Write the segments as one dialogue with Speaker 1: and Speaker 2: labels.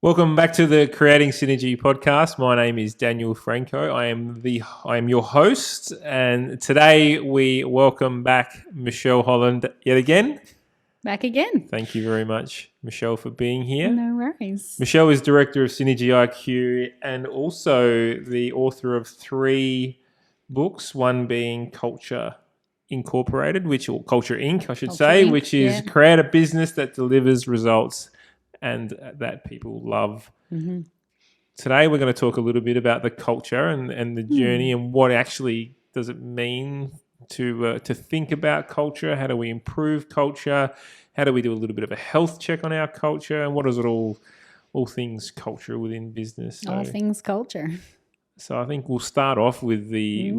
Speaker 1: Welcome back to the Creating Synergy podcast. My name is Daniel Franco. I am your host, and today we welcome back Michelle Holland yet again.
Speaker 2: Back again.
Speaker 1: Thank you very much, Michelle, for being here.
Speaker 2: No worries.
Speaker 1: Michelle is director of SynergyIQ and also the author of 3 books, one being Culture Incorporated, or Culture Inc., I should say, which is create a business that delivers results and that people love. Mm-hmm. Today we're going to talk a little bit about the culture and the journey and what actually does it mean to think about culture. How do we improve culture? How do we do a little bit of a health check on our culture? And what is it all things culture within business? So,
Speaker 2: all things culture.
Speaker 1: So I think we'll start off with the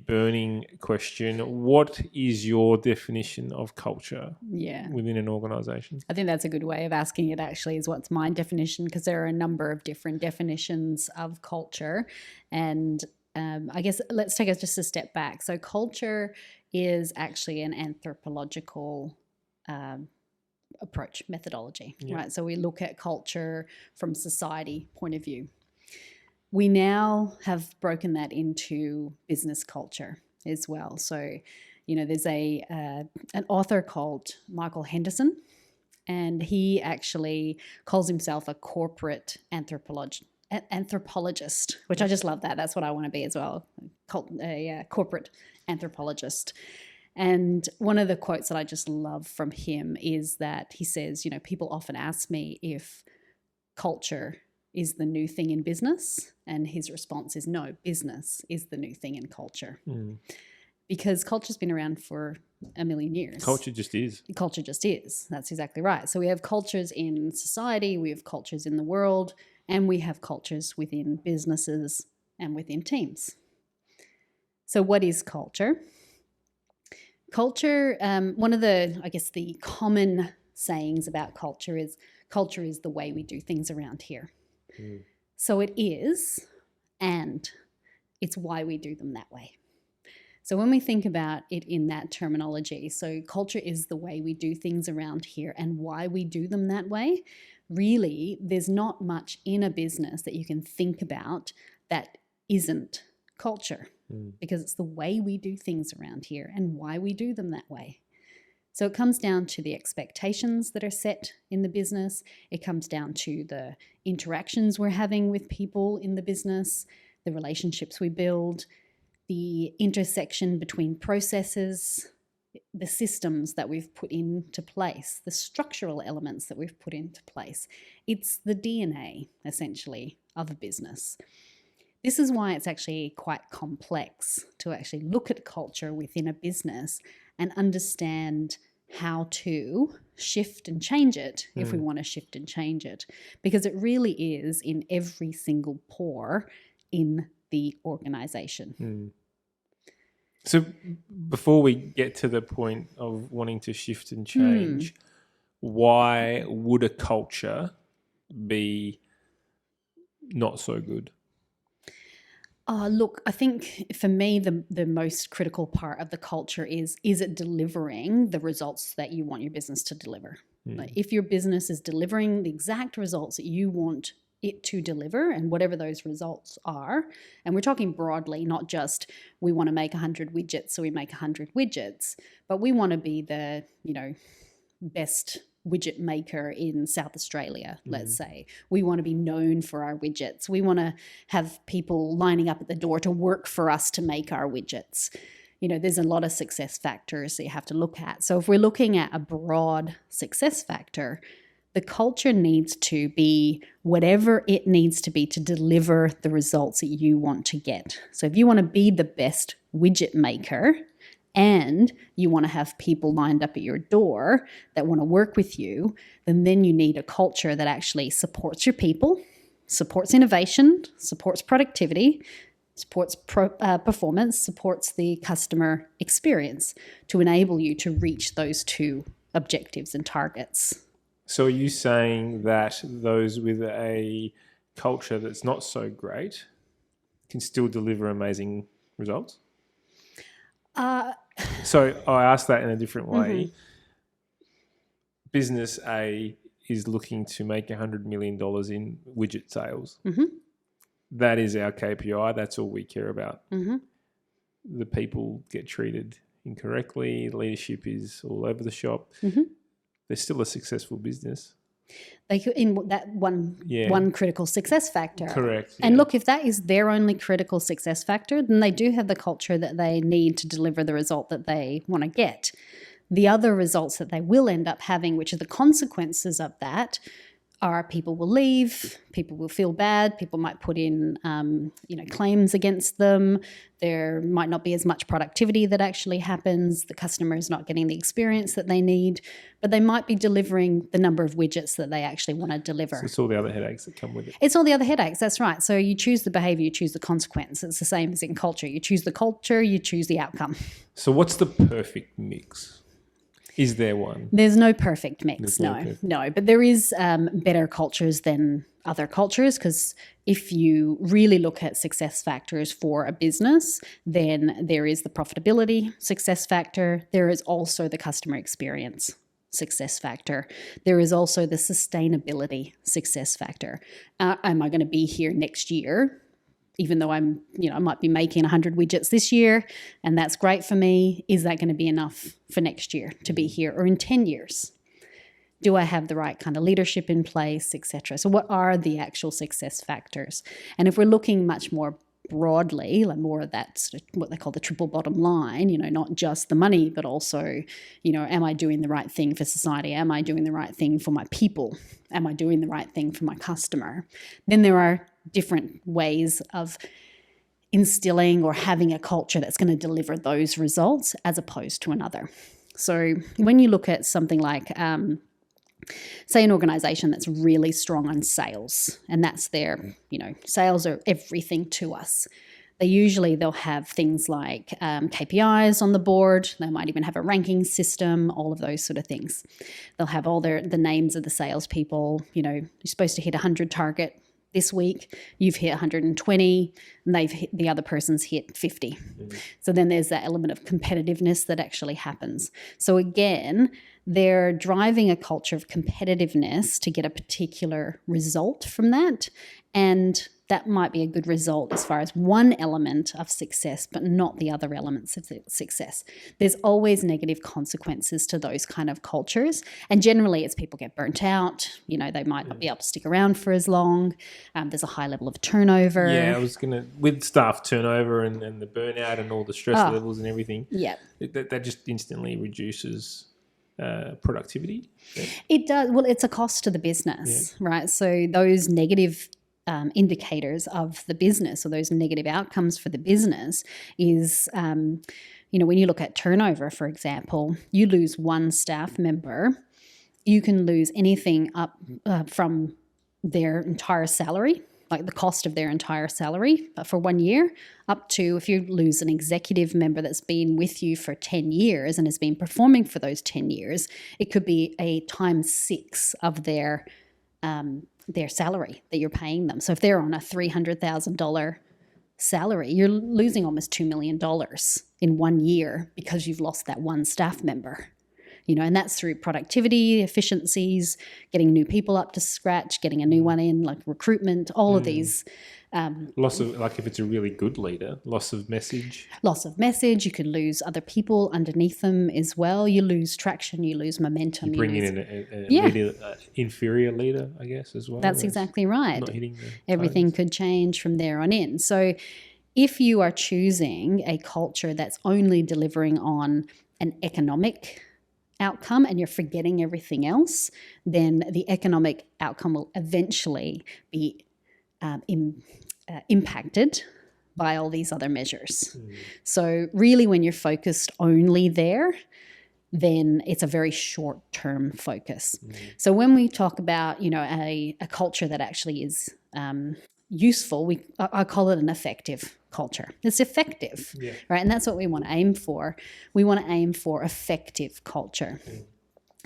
Speaker 1: burning question. What is your definition of culture within an organisation?
Speaker 2: I think that's a good way of asking it, actually, is what's my definition, because there are a number of different definitions of culture. And I guess let's take us just a step back. So culture is actually an anthropological approach, methodology, right? So we look at culture from society point of view. We now have broken that into business culture as well. So, there's an author called Michael Henderson, and he actually calls himself a corporate anthropologist, which I just love that. That's what I want to be as well, a corporate anthropologist. And one of the quotes that I just love from him is that he says, people often ask me if culture is the new thing in business, and his response is no, business is the new thing in culture. Because culture's been around for a million years.
Speaker 1: Culture just is.
Speaker 2: Culture just is. That's exactly right. So we have cultures in society, we have cultures in the world, and we have cultures within businesses and within teams. So what is culture? Culture, one of the common sayings about culture is the way we do things around here. So it is, and it's why we do them that way. So when we think about it in that terminology, so culture is the way we do things around here and why we do them that way, really there's not much in a business that you can think about that isn't culture, because it's the way we do things around here and why we do them that way. So it comes down to the expectations that are set in the business. It comes down to the interactions we're having with people in the business, the relationships we build, the intersection between processes, the systems that we've put into place, the structural elements that we've put into place. It's the DNA, essentially, of a business. This is why it's actually quite complex to actually look at culture within a business and understand how to shift and change it if we want to shift and change it, because it really is in every single pore in the organisation.
Speaker 1: So before we get to the point of wanting to shift and change, why would a culture be not so good?
Speaker 2: Look, I think for me, the most critical part of the culture is it delivering the results that you want your business to deliver? Like if your business is delivering the exact results that you want it to deliver, and whatever those results are, and we're talking broadly, not just we want to make 100 widgets, so we make 100 widgets, but we want to be the, best widget maker in South Australia, let's say. We want to be known for our widgets. We want to have people lining up at the door to work for us to make our widgets. There's a lot of success factors that you have to look at. So if we're looking at a broad success factor, the culture needs to be whatever it needs to be to deliver the results that you want to get. So if you want to be the best widget maker, and you want to have people lined up at your door that want to work with you, then you need a culture that actually supports your people, supports innovation, supports productivity, supports performance, supports the customer experience to enable you to reach those 2 objectives and targets.
Speaker 1: So are you saying that those with a culture that's not so great can still deliver amazing results?
Speaker 2: Uh,
Speaker 1: So I asked that in a different way. Business A is looking to make $100 million in widget sales.
Speaker 2: Mm-hmm.
Speaker 1: That is our KPI. That's all we care about.
Speaker 2: Mm-hmm.
Speaker 1: The people get treated incorrectly. Leadership is all over the shop.
Speaker 2: Mm-hmm.
Speaker 1: They're still a successful business.
Speaker 2: They could, in that one critical success factor.
Speaker 1: Correct.
Speaker 2: And look, if that is their only critical success factor, then they do have the culture that they need to deliver the result that they want to get. The other results that they will end up having, which are the consequences of that, are people will leave, people will feel bad, people might put in claims against them, there might not be as much productivity that actually happens, the customer is not getting the experience that they need, but they might be delivering the number of widgets that they actually want to deliver.
Speaker 1: So it's all the other headaches that come with it.
Speaker 2: It's all the other headaches, that's right. So you choose the behaviour, you choose the consequence. It's the same as in culture. You choose the culture, you choose the outcome.
Speaker 1: So what's the perfect mix? Is there one?
Speaker 2: There's no perfect mix, no. But there is better cultures than other cultures, because if you really look at success factors for a business, then there is the profitability success factor. There is also the customer experience success factor. There is also the sustainability success factor. Am I going to be here next year? Even though I might be making 100 widgets this year, and that's great for me, is that going to be enough for next year to be here, or in 10 years? Do I have the right kind of leadership in place, etc.? So what are the actual success factors? And if we're looking much more broadly, like more of that sort of what they call the triple bottom line, not just the money, but also, am I doing the right thing for society? Am I doing the right thing for my people? Am I doing the right thing for my customer? Then there are different ways of instilling or having a culture that's going to deliver those results as opposed to another. So when you look at something like, say, an organisation that's really strong on sales, and that's their, sales are everything to us. They'll have things like KPIs on the board. They might even have a ranking system, all of those sort of things. They'll have all the names of the salespeople. You're supposed to hit 100 target this week, you've hit 120, and the other person's hit 50. Mm-hmm. So then there's that element of competitiveness that actually happens. So again, they're driving a culture of competitiveness to get a particular result from that, and that might be a good result as far as one element of success, but not the other elements of success. There's always negative consequences to those kind of cultures. And generally it's people get burnt out, they might not be able to stick around for as long. There's a high level of turnover.
Speaker 1: Yeah, I was with staff turnover and the burnout and all the stress levels and everything.
Speaker 2: Yeah.
Speaker 1: That just instantly reduces productivity. Yeah.
Speaker 2: It does. Well, it's a cost to the business, right? So those negative indicators of the business, or those negative outcomes for the business, is when you look at turnover, for example, you lose one staff member, you can lose anything up from their entire salary, like the cost of their entire salary for 1 year, up to, if you lose an executive member that's been with you for 10 years and has been performing for those 10 years, it could be a times 6 of their salary that you're paying them. So if they're on a $300,000 salary, you're losing almost $2 million in 1 year because you've lost that one staff member. And that's through productivity, efficiencies, getting new people up to scratch, getting a new one in, like recruitment, all of these.
Speaker 1: Loss of, like if it's a really good leader, loss of message.
Speaker 2: Loss of message. You could lose other people underneath them as well. You lose traction, you lose momentum.
Speaker 1: You bring in a leader, inferior leader, I guess, as well.
Speaker 2: That's exactly right.
Speaker 1: Not hitting
Speaker 2: everything
Speaker 1: targets.
Speaker 2: could change from there on in. So if you are choosing a culture that's only delivering on an economic outcome and you're forgetting everything else, then the economic outcome will eventually be impacted by all these other measures. So really, when you're focused only there, then it's a very short-term focus. So when we talk about, a culture that actually is useful, I call it an effective culture. It's effective, right? And that's what we want to aim for. We want to aim for effective culture.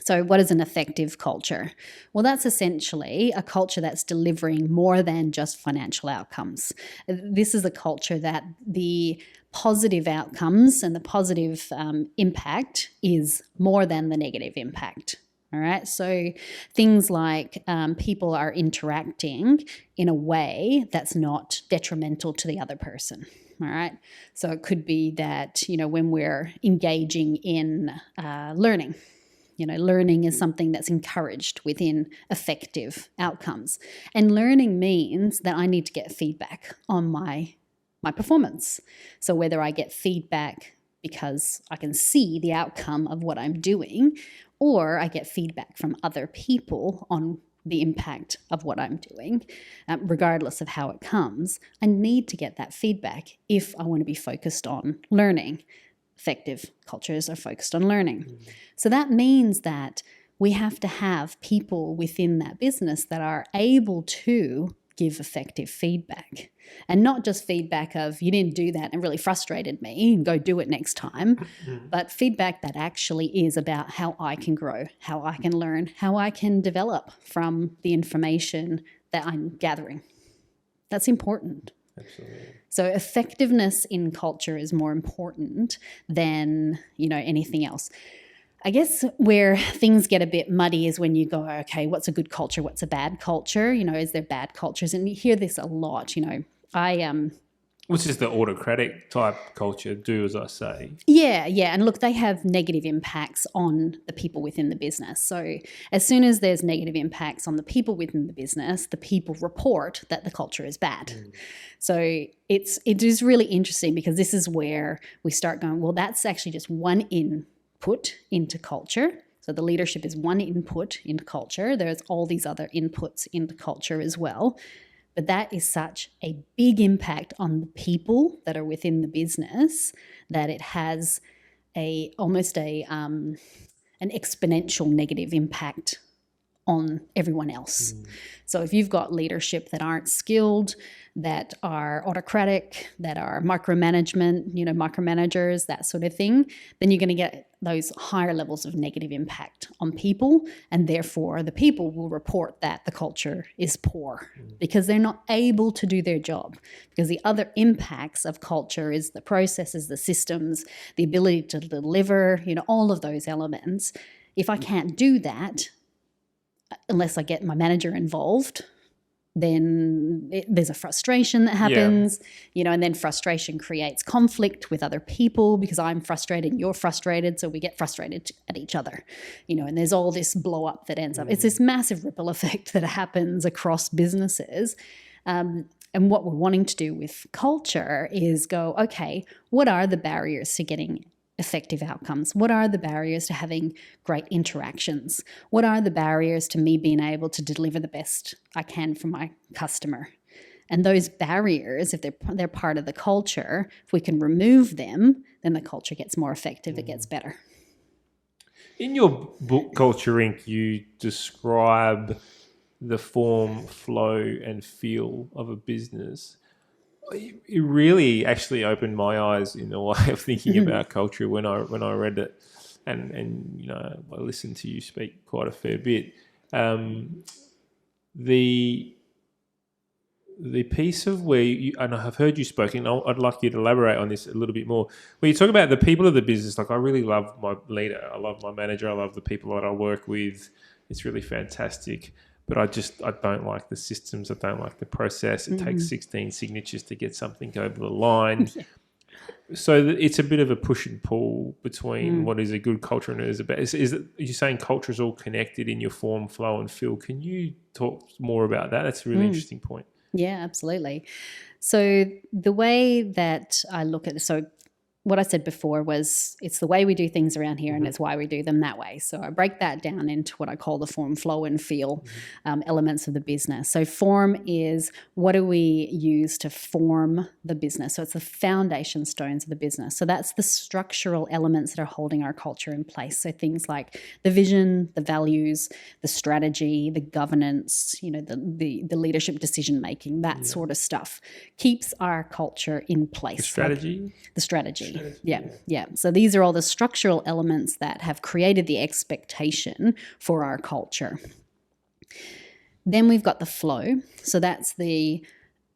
Speaker 2: So what is an effective culture? Well, that's essentially a culture that's delivering more than just financial outcomes. This is a culture that the positive outcomes and the positive impact is more than the negative impact. All right. So things like people are interacting in a way that's not detrimental to the other person. All right. So it could be that, when we're engaging in learning, learning is something that's encouraged within effective outcomes. And learning means that I need to get feedback on my performance. So whether I get feedback because I can see the outcome of what I'm doing, or I get feedback from other people on the impact of what I'm doing, regardless of how it comes, I need to get that feedback if I want to be focused on learning. Effective cultures are focused on learning. So that means that we have to have people within that business that are able to give effective feedback, and not just feedback of, you didn't do that and really frustrated me and go do it next time, but feedback that actually is about how I can grow, how I can learn, how I can develop from the information that I'm gathering. That's important.
Speaker 1: Absolutely.
Speaker 2: So effectiveness in culture is more important than, anything else. I guess where things get a bit muddy is when you go, okay, what's a good culture? What's a bad culture? Is there bad cultures? And you hear this a lot,
Speaker 1: Which is the autocratic type culture, do as I say.
Speaker 2: Yeah. And look, they have negative impacts on the people within the business. So as soon as there's negative impacts on the people within the business, the people report that the culture is bad. So it is really interesting, because this is where we start going, well, that's actually just one input into culture. So the leadership is one input into culture. There's all these other inputs into culture as well. But that is such a big impact on the people that are within the business that it has almost an exponential negative impact on everyone else. So if you've got leadership that aren't skilled, that are autocratic, that are micromanagers, that sort of thing, then you're going to get those higher levels of negative impact on people, and therefore the people will report that the culture is poor because they're not able to do their job. Because the other impacts of culture is the processes, the systems, the ability to deliver, all of those elements. If I can't do that, unless I get my manager involved, then there's a frustration that happens, and then frustration creates conflict with other people, because I'm frustrated and you're frustrated, so we get frustrated at each other, and there's all this blow up that ends up. It's this massive ripple effect that happens across businesses. And what we're wanting to do with culture is go, okay, what are the barriers to getting effective outcomes? What are the barriers to having great interactions? What are the barriers to me being able to deliver the best I can for my customer? And those barriers, if they're part of the culture, if we can remove them, then the culture gets more effective, it gets better.
Speaker 1: In your book, Culture Inc., you describe the form, flow, and feel of a business. It really actually opened my eyes in a way of thinking about culture when I read it, and I listened to you speak quite a fair bit. The piece of where you, and I have heard you spoke, and I'd like you to elaborate on this a little bit more. When you talk about the people of the business, like I really love my leader, I love my manager, I love the people that I work with. It's really fantastic. But I don't like the systems. I don't like the process. It takes 16 signatures to get something over the line. So it's a bit of a push and pull between what is a good culture and what is a bad. Are you saying culture is all connected in your form, flow, and feel? Can you talk more about that? That's a really interesting point.
Speaker 2: Yeah, absolutely. So the way that I look at it, so what I said before was it's the way we do things around here and it's why we do them that way. So I break that down into what I call the form, flow, and feel elements of the business. So form is, what do we use to form the business? So it's the foundation stones of the business. So that's the structural elements that are holding our culture in place. So things like the vision, the values, the strategy, the governance, the leadership decision making, that sort of stuff keeps our culture in place.
Speaker 1: The strategy?
Speaker 2: The strategy. Yeah. So these are all the structural elements that have created the expectation for our culture. Then we've got the flow. So that's the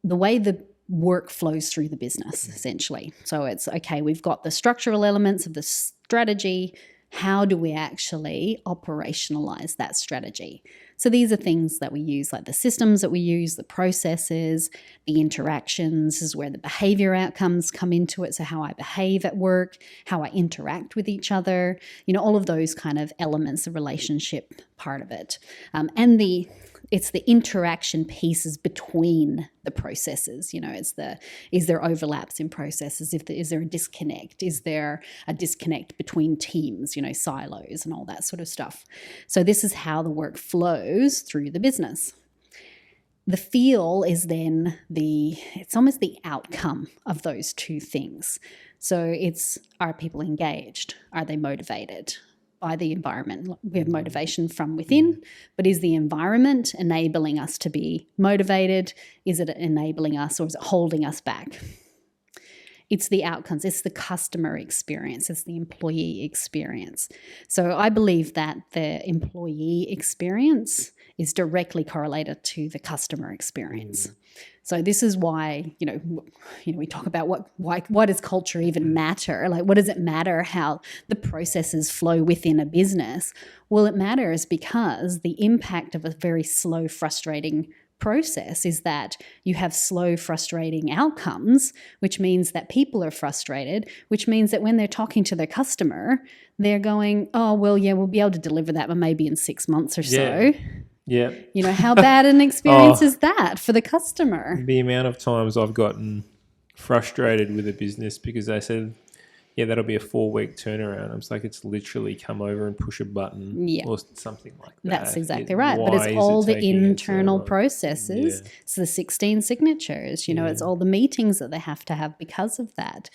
Speaker 2: way the work flows through the business, essentially. So it's, okay, we've got the structural elements of the strategy. how do we actually operationalize that strategy? So these are things that we use, like the systems that we use, the processes, the interactions is where the behavior outcomes come into it. So how I behave at work, how I interact with each other, all of those kind of elements, the relationship part of it. And it's the interaction pieces between the processes. Is there overlaps in processes? Is there a disconnect? Is there a disconnect between teams, silos and all that sort of stuff? So this is how the work flows through the business. The feel is then it's almost the outcome of those two things. So are people engaged? Are they motivated by the environment? We have motivation from within, but is the environment enabling us to be motivated? Is it enabling us, or is it holding us back? It's the outcomes. It's the customer experience. It's the employee experience. So I believe that the employee experience is directly correlated to the customer experience. So this is why, we talk about why does culture even matter? Like, what does it matter how the processes flow within a business? Well, it matters because the impact of a very slow, frustrating process is that you have slow, frustrating outcomes, which means that people are frustrated, which means that when they're talking to their customer, they're going, oh, well, yeah, we'll be able to deliver that, but maybe in 6 months or so.
Speaker 1: Yeah.
Speaker 2: How bad an experience is that for the customer?
Speaker 1: The amount of times I've gotten frustrated with a business because they said, yeah, that'll be a 4-week turnaround. I'm just like, it's literally come over and push a button or something like that.
Speaker 2: That's exactly right. But it's all the internal processes. Yeah. It's the 16 signatures, it's all the meetings that they have to have because of that.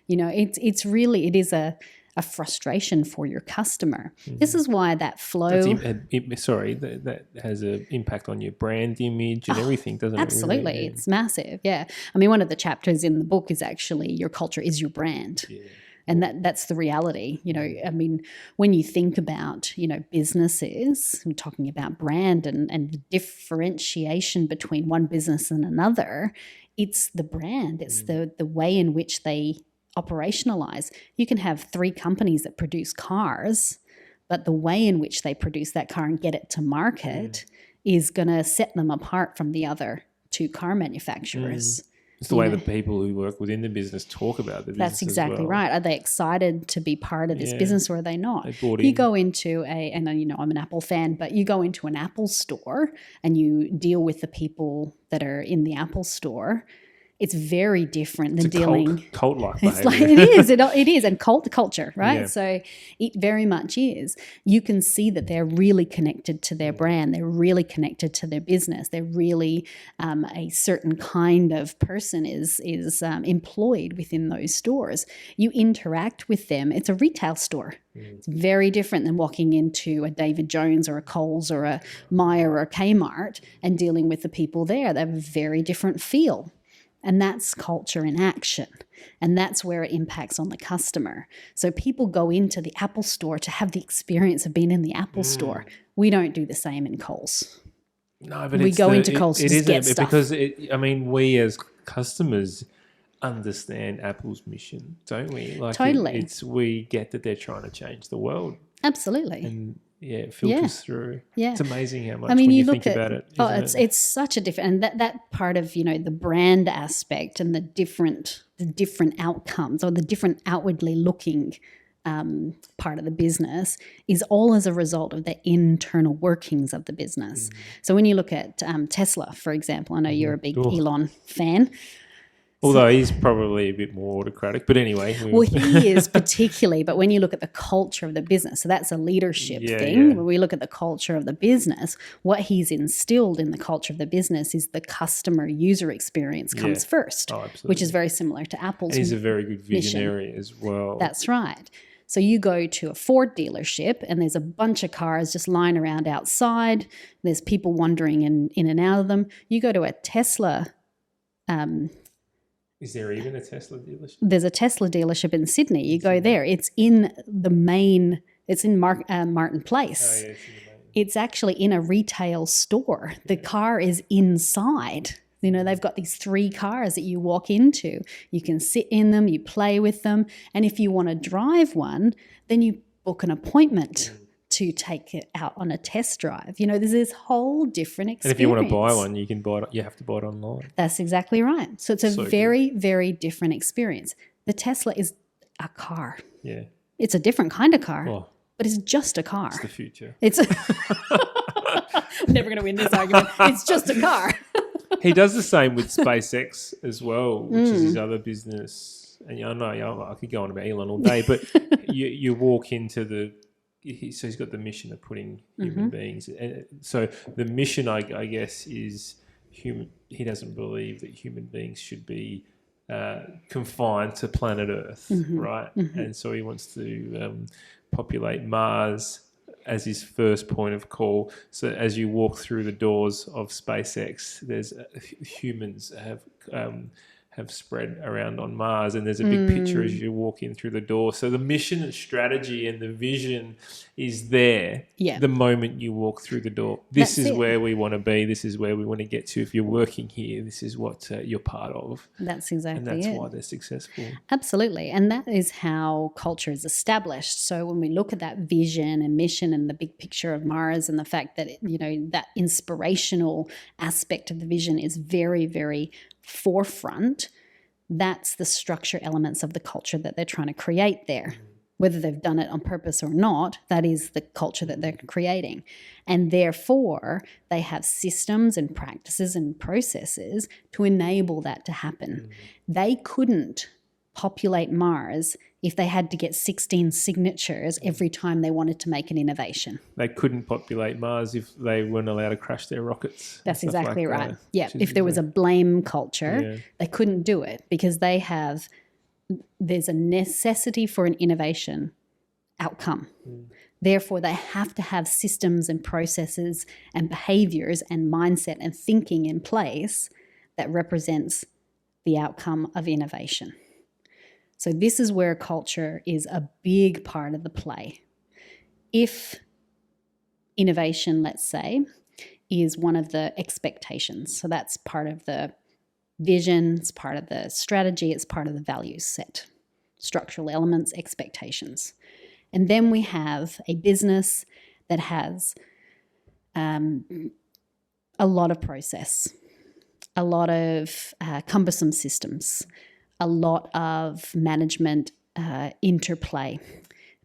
Speaker 2: It's really, it is a frustration for your customer. This is why that flow...
Speaker 1: that has an impact on your brand image and everything, doesn't
Speaker 2: absolutely.
Speaker 1: it? Absolutely.
Speaker 2: It's massive, yeah. I mean, one of the chapters in the book is actually your culture is your brand. Yeah. And that's the reality. I mean, when you think about, businesses, we're talking about brand and the differentiation between one business and another, it's the brand. It's the way in which they operationalize. You can have 3 companies that produce cars, but the way in which they produce that car and get it to market is going to set them apart from the other 2 car manufacturers.
Speaker 1: It's the way the people who work within the business talk about the business.
Speaker 2: That's exactly right. Are they excited to be part of this business, or are they not?
Speaker 1: You
Speaker 2: go into and I'm an Apple fan, but you go into an Apple store and you deal with the people that are in the Apple store. It's very different than dealing
Speaker 1: cult-like
Speaker 2: behavior. It is, and culture, right? Yeah. So it very much is. You can see that they're really connected to their brand. They're really connected to their business. They're really a certain kind of person is employed within those stores. You interact with them. It's a retail store. It's very different than walking into a David Jones or a Kohl's or a Myer or a Kmart and dealing with the people there. They have a very different feel. And that's culture in action. And that's where it impacts on the customer. So people go into the Apple store to have the experience of being in the Apple store. We don't do the same in Kohl's.
Speaker 1: No, but
Speaker 2: we go into Kohl's to get stuff.
Speaker 1: Because, we as customers understand Apple's mission, don't we?
Speaker 2: Totally.
Speaker 1: We get that they're trying to change the world.
Speaker 2: Absolutely.
Speaker 1: And it filters through. Yeah. It's amazing how much
Speaker 2: when you
Speaker 1: think about it.
Speaker 2: It's such a different, and that part of, the brand aspect and the different outcomes or the different outwardly looking part of the business is all as a result of the internal workings of the business. So when you look at Tesla, for example, I know you're a big Elon fan.
Speaker 1: Although he's probably a bit more autocratic, but anyway.
Speaker 2: Well, he is particularly, but when you look at the culture of the business, so that's a leadership thing. When we look at the culture of the business, what he's instilled in the culture of the business is the customer user experience comes first, which is very similar to Apple's
Speaker 1: and he's a very good visionary as well.
Speaker 2: That's right. So you go to a Ford dealership and there's a bunch of cars just lying around outside. There's people wandering in and out of them. You go to a Tesla
Speaker 1: is there even a Tesla dealership?
Speaker 2: There's a Tesla dealership in Sydney. You go there. It's in the main, it's in Martin Place.
Speaker 1: Oh, yeah,
Speaker 2: it's actually in a retail store. The car is inside. They've got these 3 cars that you walk into. You can sit in them, you play with them. And if you want to drive one, then you book an appointment to take it out on a test drive. You know, there's this whole different experience.
Speaker 1: And if you want to buy one, you can buy it. You have to buy it online.
Speaker 2: That's exactly right. So it's a very, very different experience. The Tesla is a car.
Speaker 1: Yeah.
Speaker 2: It's a different kind of car, but it's just a car.
Speaker 1: It's the future.
Speaker 2: I'm never going to win this argument. It's just a car.
Speaker 1: He does the same with SpaceX as well, which is his other business. And I know I could go on about Elon all day, but you walk into so he's got the mission of putting human beings. And so the mission, I guess, is human. He doesn't believe that human beings should be confined to planet Earth, right? And so he wants to populate Mars as his first point of call. So as you walk through the doors of SpaceX, there's humans have spread around on Mars, and there's a big picture as you walk in through the door. So the mission and strategy and the vision is there the moment you walk through the door. This is where we want to be. This is where we want to get to. If you're working here, this is what you're part of.
Speaker 2: That's exactly it.
Speaker 1: And that's why they're successful.
Speaker 2: Absolutely. And that is how culture is established. So when we look at that vision and mission and the big picture of Mars and the fact that, that inspirational aspect of the vision is very, very forefront, that's the structure elements of the culture that they're trying to create there. Whether they've done it on purpose or not, that is the culture that they're creating. And therefore, they have systems and practices and processes to enable that to happen. They couldn't populate Mars if they had to get 16 signatures every time they wanted to make an innovation.
Speaker 1: They couldn't populate Mars if they weren't allowed to crash their rockets.
Speaker 2: That's exactly right. Yeah, if there was a blame culture, they couldn't do it because there's a necessity for an innovation outcome. Therefore, they have to have systems and processes and behaviors and mindset and thinking in place that represents the outcome of innovation. So this is where culture is a big part of the play. If innovation, let's say, is one of the expectations, so that's part of the vision, it's part of the strategy, it's part of the values set, structural elements, expectations. And then we have a business that has a lot of process, a lot of cumbersome systems, a lot of management interplay,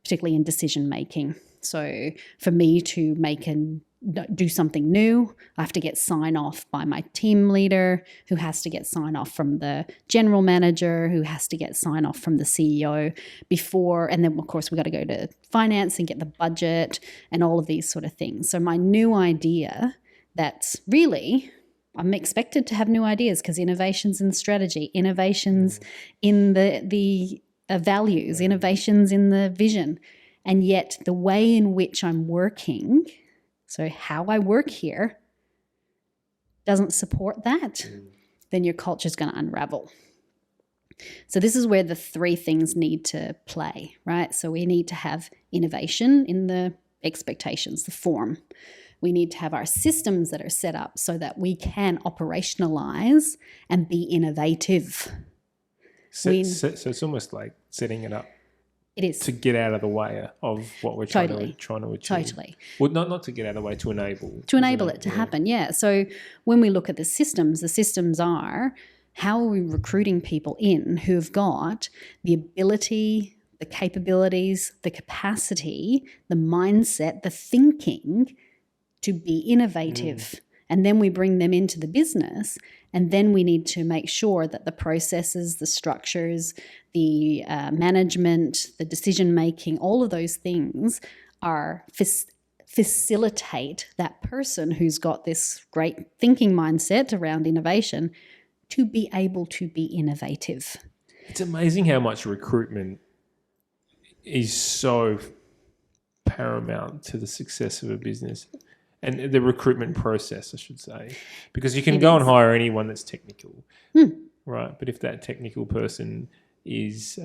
Speaker 2: particularly in decision making. So for me to do something new, I have to get sign off by my team leader, who has to get sign off from the general manager, who has to get sign off from the CEO before, and then of course we got to go to finance and get the budget and all of these sort of things. So my new idea, that's really, I'm expected to have new ideas because innovations in strategy, innovations in the values, innovations in the vision. And yet the way in which I'm working, so how I work here, doesn't support that, then your culture is going to unravel. So this is where the three things need to play, right? So we need to have innovation in the expectations, the form. We need to have our systems that are set up so that we can operationalize and be innovative.
Speaker 1: So it's almost like setting it up.
Speaker 2: It is.
Speaker 1: To get out of the way of what we're trying to achieve.
Speaker 2: Totally.
Speaker 1: Well, not to get out of the way, to enable.
Speaker 2: To enable it to happen, yeah. So when we look at the systems are, how are we recruiting people in who've got the ability, the capabilities, the capacity, the mindset, the thinking to be innovative. And then we bring them into the business, and then we need to make sure that the processes, the structures, the management, the decision-making, all of those things are facilitate that person who's got this great thinking mindset around innovation to be able to be innovative.
Speaker 1: It's amazing how much recruitment is so paramount to the success of a business. And the recruitment process, I should say, because you can go and hire anyone that's technical, right? But if that technical person is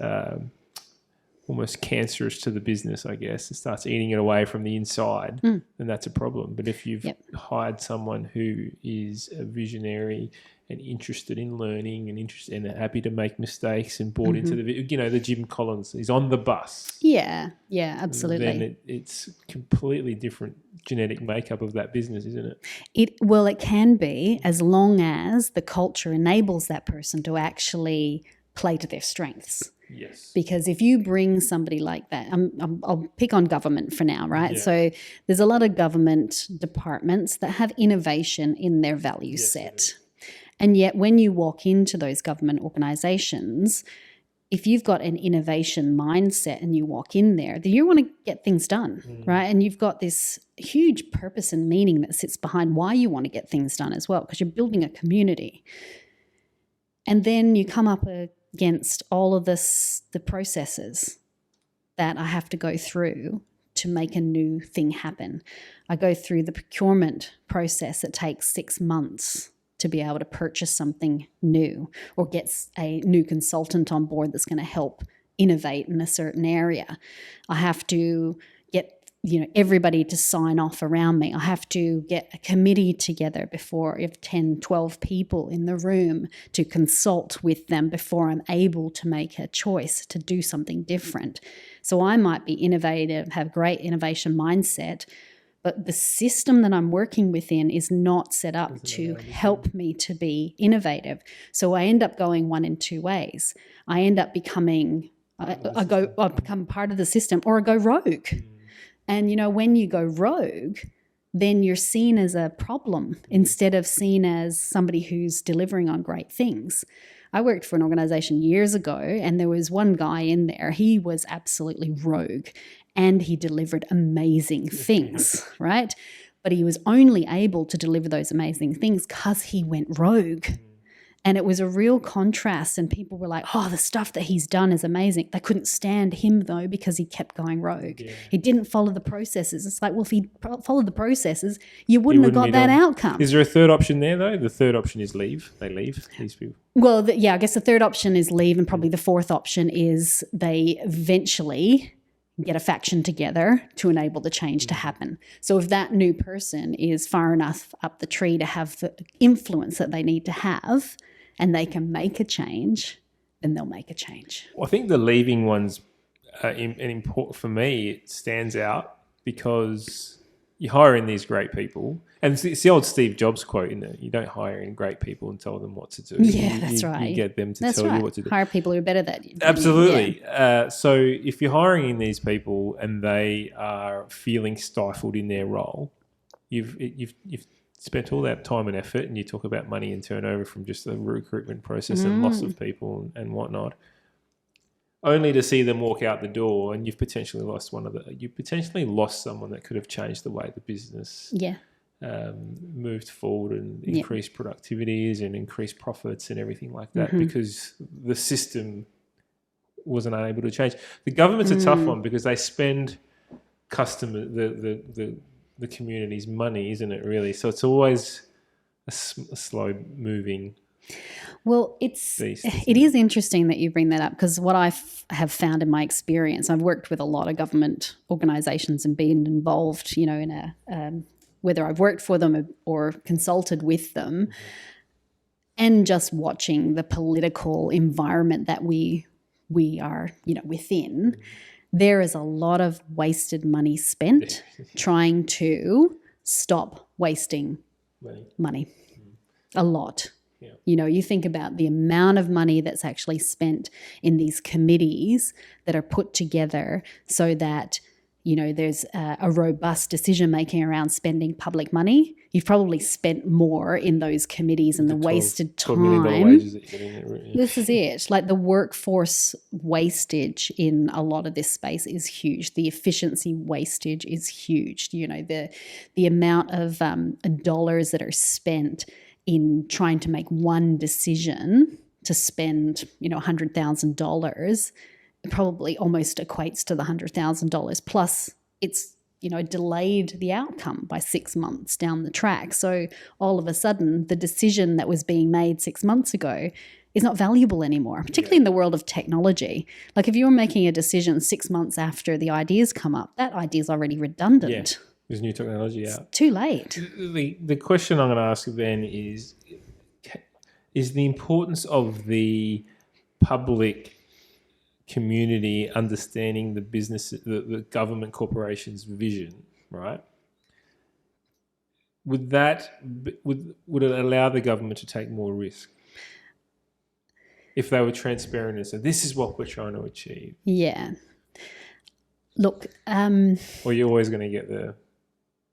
Speaker 1: almost cancerous to the business, I guess. It starts eating it away from the inside, then that's a problem. But if you've hired someone who is a visionary and interested in learning and happy to make mistakes and bought into the Jim Collins, he's on the bus.
Speaker 2: Yeah, absolutely.
Speaker 1: Then it's completely different genetic makeup of that business, isn't it?
Speaker 2: It can be, as long as the culture enables that person to actually play to their strengths.
Speaker 1: Yes.
Speaker 2: Because if you bring somebody like that, I'll pick on government for now, right? Yeah. So there's a lot of government departments that have innovation in their value set. And yet when you walk into those government organizations, if you've got an innovation mindset and you walk in there, then you want to get things done, right? And you've got this huge purpose and meaning that sits behind why you want to get things done as well, because you're building a community. And then you come up against all of the processes that I have to go through to make a new thing happen. I go through the procurement process. It takes 6 months to be able to purchase something new or get a new consultant on board that's going to help innovate in a certain area. I have to get everybody to sign off around me. I have to get a committee together before, if 10, 12 people in the room, to consult with them before I'm able to make a choice to do something different. So I might be innovative, have great innovation mindset, but the system that I'm working within is not set up to help me to be innovative. So I end up going one in two ways. I end up becoming, I become part of the system, or I go rogue. And, when you go rogue, then you're seen as a problem instead of seen as somebody who's delivering on great things. I worked for an organization years ago, and there was one guy in there. He was absolutely rogue, and he delivered amazing things, right? But he was only able to deliver those amazing things because he went rogue. And it was a real contrast, and people were like, oh, the stuff that he's done is amazing. They couldn't stand him, though, because he kept going rogue. Yeah. He didn't follow the processes. It's like, well, if he followed the processes, you wouldn't have got that outcome.
Speaker 1: Is there a third option there, though? The third option is leave. They leave, these people.
Speaker 2: Well, I guess the third option is leave, and probably the fourth option is they eventually get a faction together to enable the change to happen. So if that new person is far enough up the tree to have the influence that they need to have, and they can make a change, then they'll make a change.
Speaker 1: Well, I think the leaving one's important for me. It stands out because you hire in these great people. And it's the old Steve Jobs quote, isn't it? You don't hire in great people and tell them what to do.
Speaker 2: Yeah, that's right.
Speaker 1: You get them to tell you what to do.
Speaker 2: Hire people who are better than you.
Speaker 1: Absolutely. Yeah. So if you're hiring in these people and they are feeling stifled in their role, you've spent all that time and effort, and you talk about money and turnover from just the recruitment process and loss of people and whatnot, only to see them walk out the door, and you've potentially lost someone that could have changed the way the business moved forward and increased productivities and increased profits and everything like that, because the system wasn't able to change. The government's a tough one because they spend the community's money, isn't it, really? So it's always a slow moving.
Speaker 2: Well, it is interesting that you bring that up, because what I have found in my experience, I've worked with a lot of government organisations and been involved, in a whether I've worked for them or consulted with them, and just watching the political environment that we are, within. There is a lot of wasted money spent trying to stop wasting money. A lot. Yeah. You think about the amount of money that's actually spent in these committees that are put together so that, there's a robust decision-making around spending public money. You've probably spent more in those committees and the wasted time. $12 million wages that you're getting. This is it. Like, the workforce wastage in a lot of this space is huge. The efficiency wastage is huge. The amount of dollars that are spent in trying to make one decision to spend, $100,000 probably almost equates to the $100,000, plus it's delayed the outcome by 6 months down the track. So all of a sudden, the decision that was being made 6 months ago is not valuable anymore, particularly in the world of technology. Like if you're making a decision 6 months after the idea's come up, that idea's already redundant.
Speaker 1: Yeah, there's new technology out.
Speaker 2: It's too late.
Speaker 1: The question I'm going to ask then is the importance of the public community understanding the business, the government corporation's vision, right? Would it allow the government to take more risk if they were transparent and said, this is what we're trying to achieve?
Speaker 2: Yeah. Look,
Speaker 1: or you're always going to get the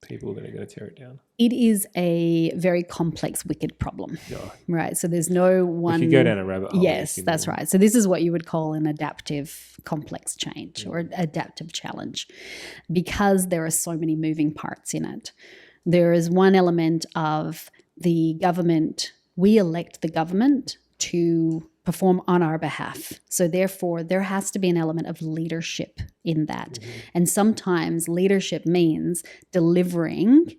Speaker 1: people that are going to tear it down.
Speaker 2: It is a very complex, wicked problem,
Speaker 1: Yeah.
Speaker 2: right? So there's no one...
Speaker 1: If you go down a rabbit hole.
Speaker 2: Yes, that's right. So this is what you would call an adaptive complex change or adaptive challenge, because there are so many moving parts in it. There is one element of the government. We elect the government to perform on our behalf. So therefore, there has to be an element of leadership in that. Mm-hmm. And sometimes leadership means delivering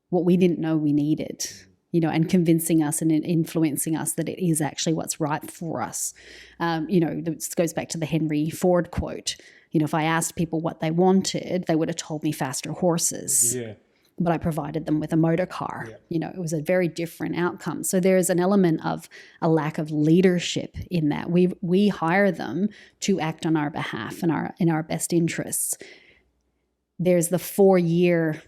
Speaker 2: what we didn't know we needed, and convincing us and influencing us that it is actually what's right for us. This goes back to the Henry Ford quote. If I asked people what they wanted, they would have told me faster horses. Yeah. But I provided them with a motor car. Yeah. It was a very different outcome. So there is an element of a lack of leadership in that. We hire them to act on our behalf and in our best interests. There's the 4-year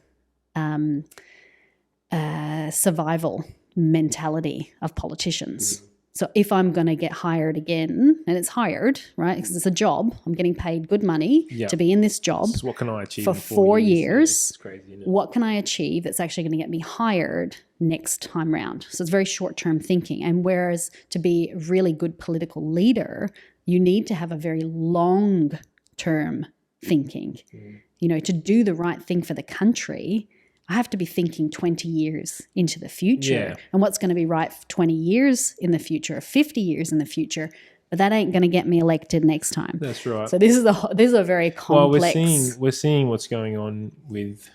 Speaker 2: survival mentality of politicians. Mm-hmm. So if I'm going to get hired again, and it's hired, right, because it's a job, I'm getting paid good money to be in this job.
Speaker 1: So what can I achieve
Speaker 2: for 4 years?
Speaker 1: It's crazy, isn't it?
Speaker 2: What can I achieve that's actually going to get me hired next time round? So it's very short-term thinking. And whereas to be a really good political leader, you need to have a very long-term thinking. Mm. To do the right thing for the country, I have to be thinking 20 years into the future and what's going to be right for 20 years in the future or 50 years in the future. But that ain't going to get me elected next time. That's right. So this is a very complex.
Speaker 1: Well, we're seeing what's going on with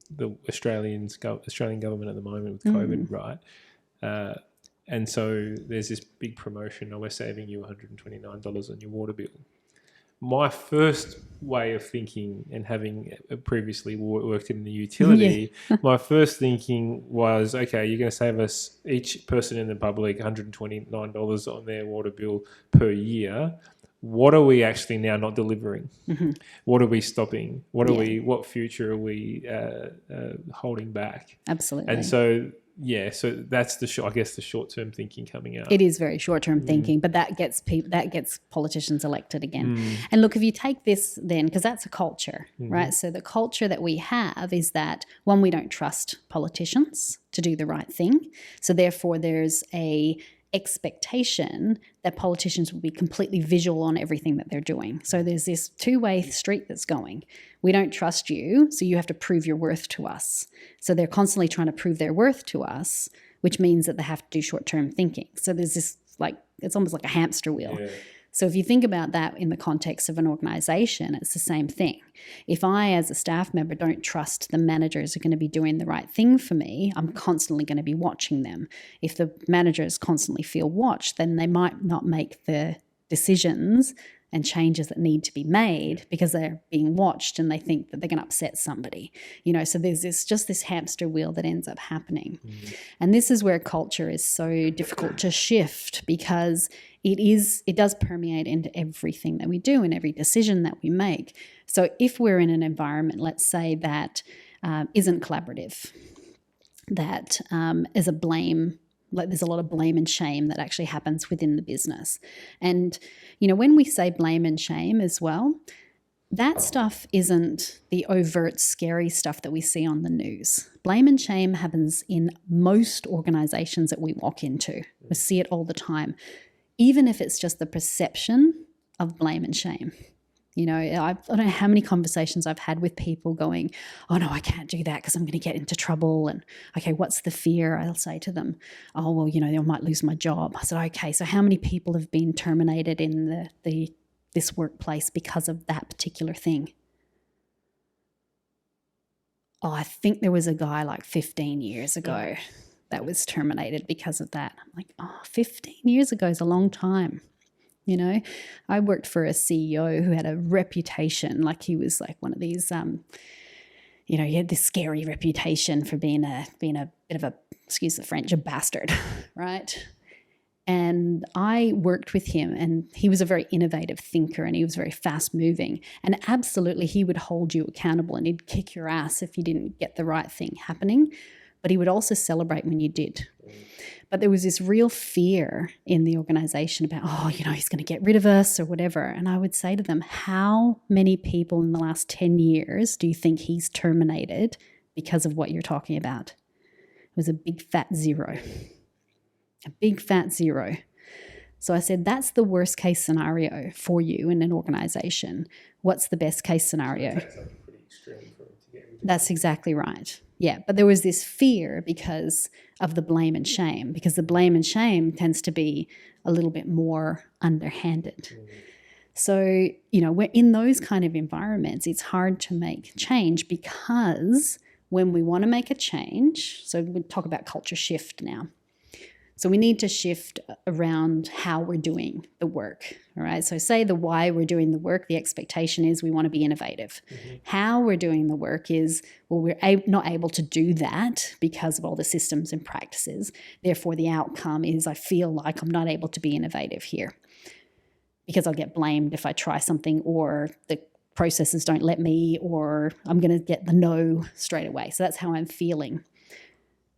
Speaker 1: the Australian government at the moment with COVID, right? And so there's this big promotion. We're saving you $129 on your water bill. My first way of thinking, and having previously worked in the utility, my first thinking was, okay, you're going to save us, each person in the public, $129 on their water bill per year. What are we actually now not delivering? Mm-hmm. What are we stopping? What future are we holding back?
Speaker 2: Absolutely.
Speaker 1: And so... so that's the short-term thinking coming out.
Speaker 2: It is very short-term thinking, but that gets politicians elected again. Mm. And look, if you take this then, because that's a culture, right? So the culture that we have is that, one, we don't trust politicians to do the right thing. So therefore there's a expectation that politicians will be completely visual on everything that they're doing. So there's this two-way street that's going. We don't trust you, so you have to prove your worth to us. So they're constantly trying to prove their worth to us, which means that they have to do short-term thinking. So there's this, it's almost like a hamster wheel. Yeah. So if you think about that in the context of an organization, it's the same thing. If I, as a staff member, don't trust the managers are going to be doing the right thing for me, I'm constantly going to be watching them. If the managers constantly feel watched, then they might not make the decisions and changes that need to be made because they're being watched and they think that they're going to upset somebody. So there's this hamster wheel that ends up happening. Mm. And this is where culture is so difficult to shift, because it does permeate into everything that we do and every decision that we make. So if we're in an environment, let's say, that isn't collaborative, that is a blame, there's a lot of blame and shame that actually happens within the business. And, when we say blame and shame as well, that stuff isn't the overt, scary stuff that we see on the news. Blame and shame happens in most organizations that we walk into. We see it all the time, even if it's just the perception of blame and shame. I don't know how many conversations I've had with people going, oh, no, I can't do that because I'm going to get into trouble. And, okay, what's the fear? I'll say to them, oh, well, I might lose my job. I said, okay, so how many people have been terminated in this workplace because of that particular thing? Oh, I think there was a guy 15 years ago. that was terminated because of that. I'm like, 15 years ago is a long time. You know, I worked for a CEO who had a reputation, like he was like one of these, he had this scary reputation for being a bit of a, excuse the French, a bastard, right? And I worked with him, and he was a very innovative thinker, and he was very fast moving, and absolutely he would hold you accountable, and he'd kick your ass if you didn't get the right thing happening, but he would also celebrate when you did. But there was this real fear in the organization about, he's going to get rid of us or whatever. And I would say to them, how many people in the last 10 years do you think he's terminated because of what you're talking about? It was a big fat zero. A big fat zero. So I said, that's the worst case scenario for you in an organization. What's the best case scenario? That's exactly right. Yeah, but there was this fear because of the blame and shame, because the blame and shame tends to be a little bit more underhanded. So, we're in those kind of environments, it's hard to make change, because when we want to make a change, so we talk about culture shift now. So we need to shift around how we're doing the work, all right? So say the why we're doing the work, the expectation is we want to be innovative. Mm-hmm. How we're doing the work is, we're not able to do that because of all the systems and practices. Therefore, the outcome is I feel like I'm not able to be innovative here because I'll get blamed if I try something, or the processes don't let me, or I'm going to get the no straight away. So that's how I'm feeling.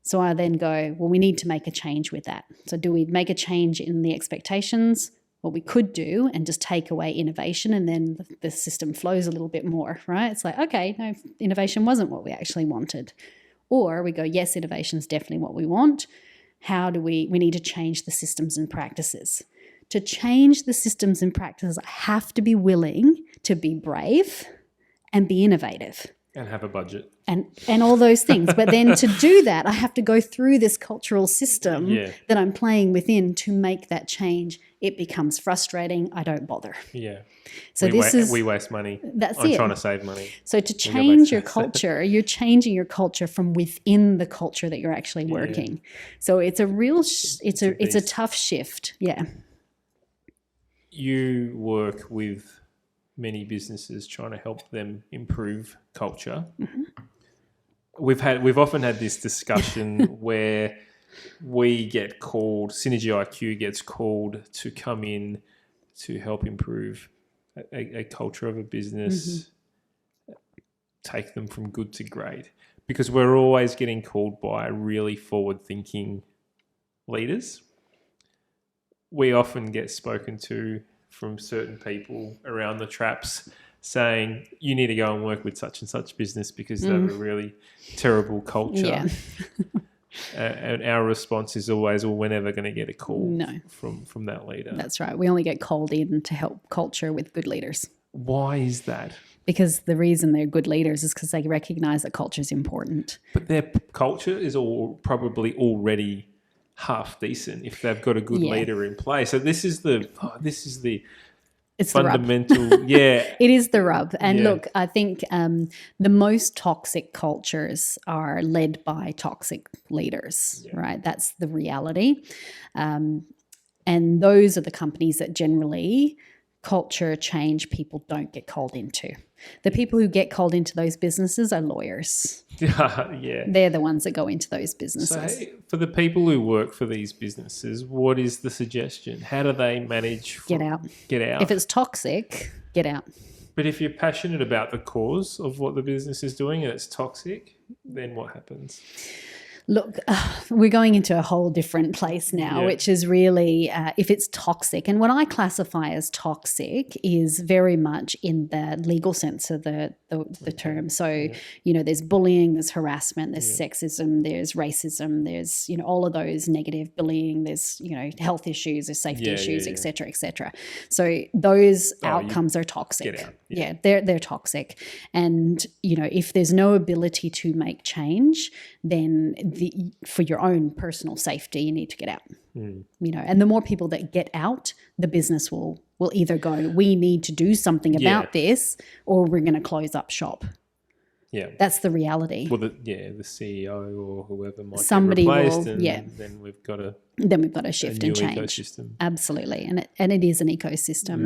Speaker 2: So I then go, well, we need to make a change with that. So do we make a change in the expectations? What we could do, and just take away innovation, and then the system flows a little bit more, right? It's like, okay, no, innovation wasn't what we actually wanted. Or we go, yes, innovation is definitely what we want. How do we need to change the systems and practices. To change the systems and practices, I have to be willing to be brave and be innovative.
Speaker 1: And have a budget.
Speaker 2: And all those things. But then to do that, I have to go through this cultural system that I'm playing within to make that change. It becomes frustrating. I don't bother.
Speaker 1: Yeah.
Speaker 2: So
Speaker 1: we waste money.
Speaker 2: That's
Speaker 1: I'm trying to save money.
Speaker 2: So to change your culture, you're changing your culture from within the culture that you're actually working. Yeah. So it's a real, it's a tough shift. Yeah.
Speaker 1: You work with many businesses trying to help them improve culture. Mm-hmm. We've often had this discussion where we get called, SynergyIQ gets called to come in to help improve a culture of a business, take them from good to great, because we're always getting called by really forward-thinking leaders. We often get spoken to from certain people around the traps saying, you need to go and work with such and such business because they have a really terrible culture. Yeah. And our response is always, well, we're never going to get a call from that leader.
Speaker 2: That's right. We only get called in to help culture with good leaders.
Speaker 1: Why is that?
Speaker 2: Because the reason they're good leaders is because they recognize that culture is important.
Speaker 1: But their culture is probably already half decent if they've got a good leader in place. So this is the
Speaker 2: it's
Speaker 1: fundamental.
Speaker 2: The rub. Yeah. It is the rub. And look, I think the most toxic cultures are led by toxic leaders, right? That's the reality. And those are the companies that generally culture change people don't get called into. The people who get called into those businesses are lawyers.
Speaker 1: Yeah.
Speaker 2: They're the ones that go into those businesses.
Speaker 1: So for the people who work for these businesses, what is the suggestion? How do they manage?
Speaker 2: Get out.
Speaker 1: Get out.
Speaker 2: If it's toxic, get out.
Speaker 1: But if you're passionate about the cause of what the business is doing and it's toxic, then what happens?
Speaker 2: Look, we're going into a whole different place now, which is really if it's toxic. And what I classify as toxic is very much in the legal sense of the term. So, there's bullying, there's harassment, there's sexism, there's racism, there's, all of those negative bullying, there's, health issues, there's safety issues, et cetera, et cetera. So those outcomes are toxic.
Speaker 1: Get out.
Speaker 2: Yeah, they're toxic. And, if there's no ability to make change, then for your own personal safety, you need to get out. And the more people that get out, the business will either go, we need to do something about this, or we're going to close up shop.
Speaker 1: Yeah.
Speaker 2: That's the reality.
Speaker 1: Well, the CEO or whoever might
Speaker 2: Somebody
Speaker 1: get replaced,
Speaker 2: will,
Speaker 1: and then we've got a
Speaker 2: shift
Speaker 1: new
Speaker 2: and change.
Speaker 1: ecosystem.
Speaker 2: Absolutely, and it is an ecosystem.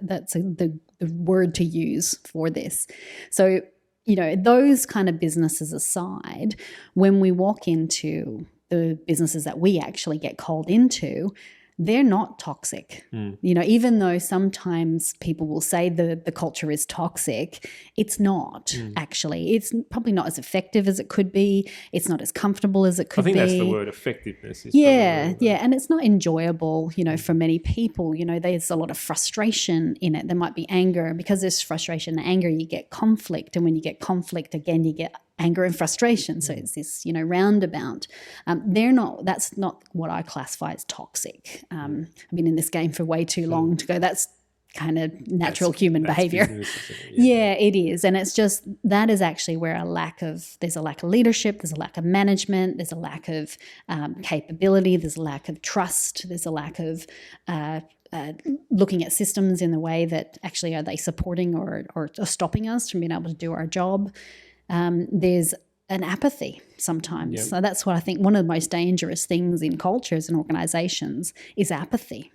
Speaker 2: That's the word to use for this. So, those kind of businesses aside, when we walk into the businesses that we actually get called into, they're not toxic. Even though sometimes people will say the culture is toxic, it's not actually. It's probably not as effective as it could be. It's not as comfortable as it could be.
Speaker 1: I think that's the word, effectiveness.
Speaker 2: Yeah. And it's not enjoyable, for many people. There's a lot of frustration in it. There might be anger. And because there's frustration and anger, you get conflict. And when you get conflict, again, you get anger and frustration. So it's this, roundabout. That's not what I classify as toxic. I've been in this game for way too long to go, that's kind of natural human behavior. Yeah, it is. And it's just, that is actually where there's a lack of leadership, there's a lack of management, there's a lack of capability, there's a lack of trust, there's a lack of looking at systems in the way that actually are they supporting or stopping us from being able to do our job. There's an apathy sometimes.
Speaker 1: Yep.
Speaker 2: So that's what I think one of the most dangerous things in cultures and organizations is apathy.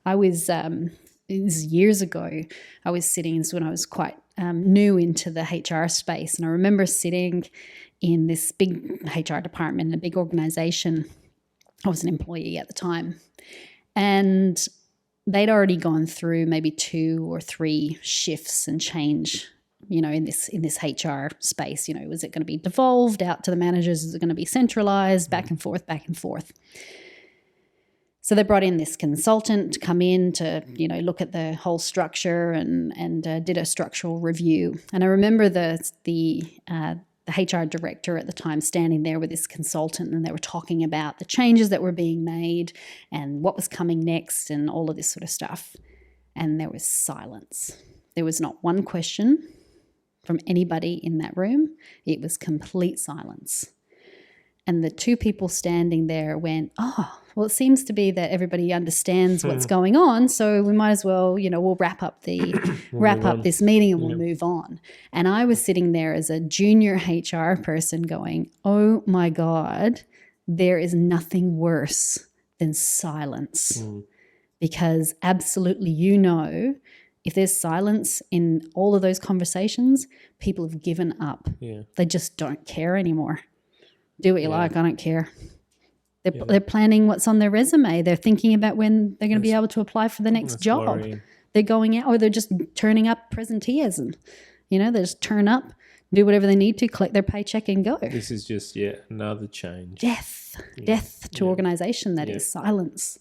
Speaker 2: It was years ago, I was sitting, this is when I was quite new into the HR space, and I remember sitting in this big HR department in a big organization. I was an employee at the time, and they'd already gone through maybe 2 or 3 shifts and change in this HR space. Was it going to be devolved out to the managers? Is it going to be centralized? Back and forth. So they brought in this consultant to come in to, look at the whole structure and did a structural review. And I remember the HR director at the time standing there with this consultant, and they were talking about the changes that were being made and what was coming next and all of this sort of stuff. And there was silence. There was not one question from anybody in that room. It was complete silence. And the 2 people standing there went, oh, well, it seems to be that everybody understands what's going on, so we might as well, we'll wrap up this meeting and we'll move on. And I was sitting there as a junior HR person going, oh my God, there is nothing worse than silence. Because absolutely, if there's silence in all of those conversations, people have given up. Yeah. They just don't care anymore. Do what you like, I don't care. They're planning what's on their resume. They're thinking about when they're going to be able to apply for the next job. Worrying. They're going out, or they're just turning up presenteeism. And, they just turn up, do whatever they need to, collect their paycheck and go.
Speaker 1: This is just another change.
Speaker 2: Death to organization, that is silence.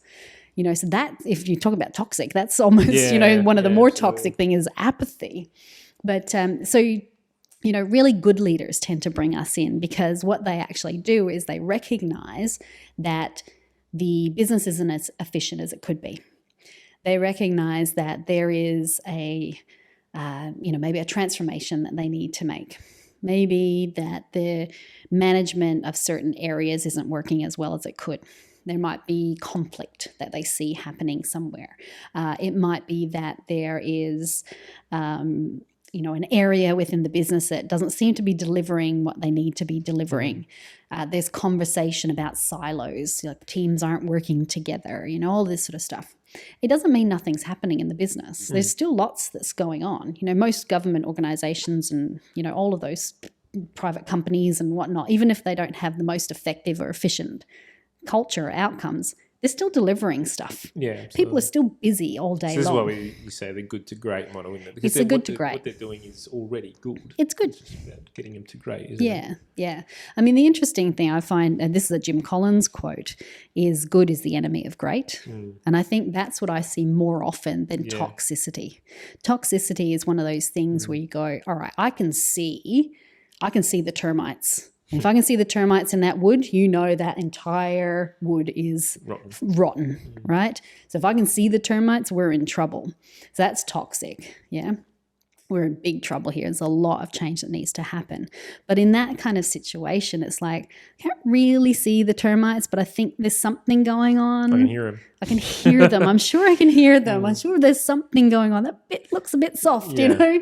Speaker 2: So that, if you talk about toxic, that's almost, one of the more toxic thing is apathy. But really good leaders tend to bring us in, because what they actually do is they recognize that the business isn't as efficient as it could be. They recognize that there is maybe a transformation that they need to make. Maybe that the management of certain areas isn't working as well as it could. There might be conflict that they see happening somewhere. It might be that there is, an area within the business that doesn't seem to be delivering what they need to be delivering. There's conversation about silos, like teams aren't working together, all this sort of stuff. It doesn't mean nothing's happening in the business. There's still lots that's going on. Most government organizations and, all of those private companies and whatnot, even if they don't have the most effective or efficient culture or outcomes, they're still delivering stuff. Yeah, absolutely. People are still busy all day long. This is
Speaker 1: why you say the good to great model, isn't it? Because
Speaker 2: it's a good to great.
Speaker 1: What they're doing is already good.
Speaker 2: It's good.
Speaker 1: It's just about getting them to great, isn't it?
Speaker 2: Yeah. I mean, the interesting thing I find, and this is a Jim Collins quote, is good is the enemy of great. And I think that's what I see more often than toxicity. Toxicity is one of those things where you go, all right, I can see the termites. If I can see the termites in that wood, that entire wood is rotten, right? So if I can see the termites, we're in trouble. So that's toxic, yeah? we're in big trouble here. There's a lot of change that needs to happen. But in that kind of situation, it's like, I can't really see the termites, but I think there's something going on.
Speaker 1: I can hear them.
Speaker 2: I can hear them. I'm sure I can hear them. I'm sure there's something going on. That bit looks a bit soft, you know?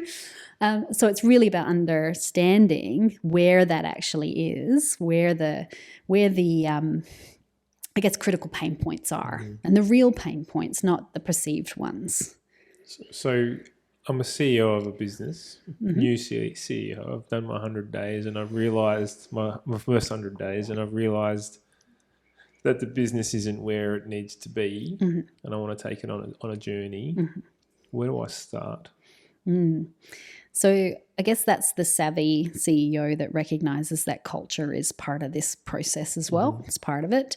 Speaker 2: So it's really about understanding where that actually is, where the I guess critical pain points are, and the real pain points, not the perceived ones.
Speaker 1: So I'm a CEO of a business, new CEO. I've done my 100 days, and I've realised my first 100 days, and I've realised that the business isn't where it needs to be, and I want to take it on a journey. Where do I start?
Speaker 2: So I guess that's the savvy CEO that recognizes that culture is part of this process as well. It's part of it.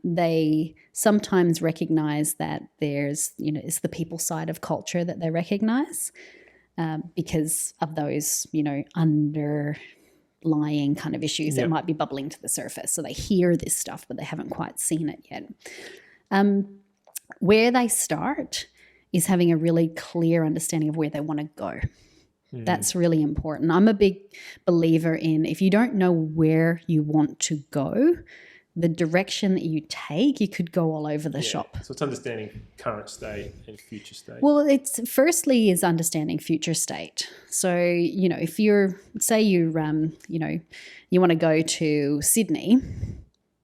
Speaker 2: They sometimes recognize that there's, it's the people side of culture that they recognize because of those, underlying kind of issues that might be bubbling to the surface. So they hear this stuff, but they haven't quite seen it yet. Where they start is having a really clear understanding of where they want to go. That's really important. I'm a big believer in, if you don't know where you want to go, the direction that you take, you could go all over the shop.
Speaker 1: So it's understanding current state and future state.
Speaker 2: Well, it's firstly is understanding future state. So, if you're, say you want to go to Sydney,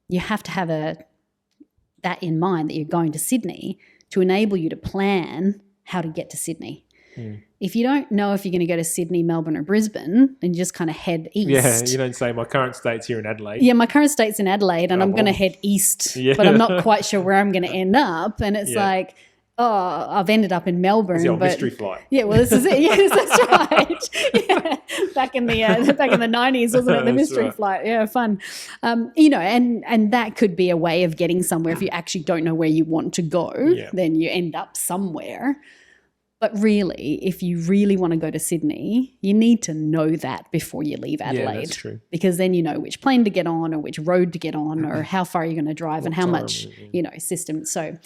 Speaker 2: you have to have that in mind, that you're going to Sydney, to enable you to plan how to get to Sydney. If you don't know if you're going to go to Sydney, Melbourne or Brisbane, then you just kind of head east. Yeah,
Speaker 1: you don't say my current state's here in Adelaide.
Speaker 2: Yeah, my current state's in Adelaide and I'm going to head east, but I'm not quite sure where I'm going to end up. And it's like, oh, I've ended up in Melbourne.
Speaker 1: It's the old mystery flight.
Speaker 2: Yeah, well, this is it. Yes, that's right. Yeah. Back in the 90s, wasn't it? The mystery flight. Yeah, fun. And that could be a way of getting somewhere. If you actually don't know where you want to go, then you end up somewhere. But really, if you really want to go to Sydney, you need to know that before you leave Adelaide. Yeah,
Speaker 1: that's true.
Speaker 2: Because then you know which plane to get on or which road to get on or how far you're going to drive and how much, system. So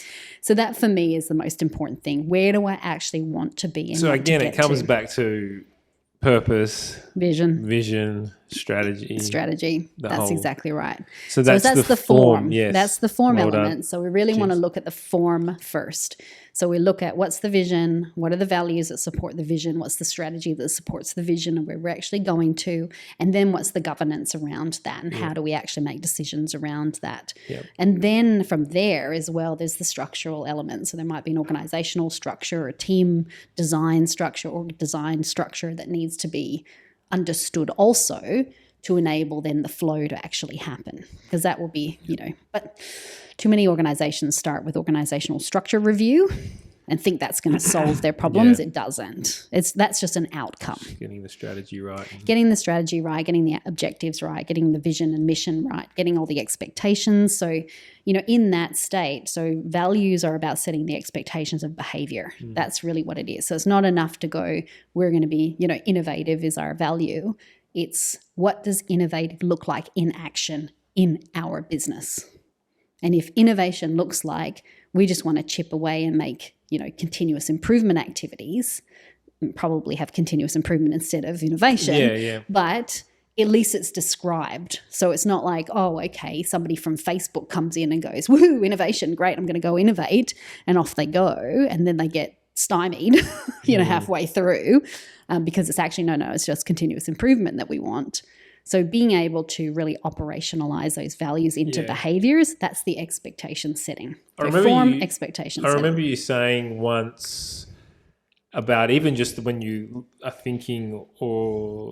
Speaker 2: that for me is the most important thing. Where do I actually want to be?
Speaker 1: So again, it comes back to purpose,
Speaker 2: vision,
Speaker 1: strategy.
Speaker 2: That's exactly right.
Speaker 1: So that's the form. Yes.
Speaker 2: That's the form element. So we really want to look at the form first. So we look at what's the vision, what are the values that support the vision, what's the strategy that supports the vision and where we're actually going to, and then what's the governance around that and how do we actually make decisions around that.
Speaker 1: Yep.
Speaker 2: And then from there as well, there's the structural elements. So there might be an organizational structure, a team design structure or design structure that needs to be understood also to enable then the flow to actually happen, because that will be, but too many organizations start with organizational structure review and think that's going to solve their problems. It doesn't. That's just an outcome.
Speaker 1: Getting the strategy right.
Speaker 2: Getting the strategy right, getting the objectives right, getting the vision and mission right, getting all the expectations. So, in that state, so values are about setting the expectations of behavior. That's really what it is. So it's not enough to go, we're going to be, innovative is our value. It's what does innovative look like in action in our business? And if innovation looks like we just want to chip away and make, continuous improvement activities, probably have continuous improvement instead of innovation.
Speaker 1: Yeah.
Speaker 2: But at least it's described. So it's not like, oh, okay, somebody from Facebook comes in and goes, woohoo, innovation, great, I'm going to go innovate. And off they go. And then they get stymied, halfway through because it's actually, no, it's just continuous improvement that we want. So being able to really operationalize those values into behaviors, that's the expectation setting. Expectation setting.
Speaker 1: I remember you saying once about even just when you are thinking or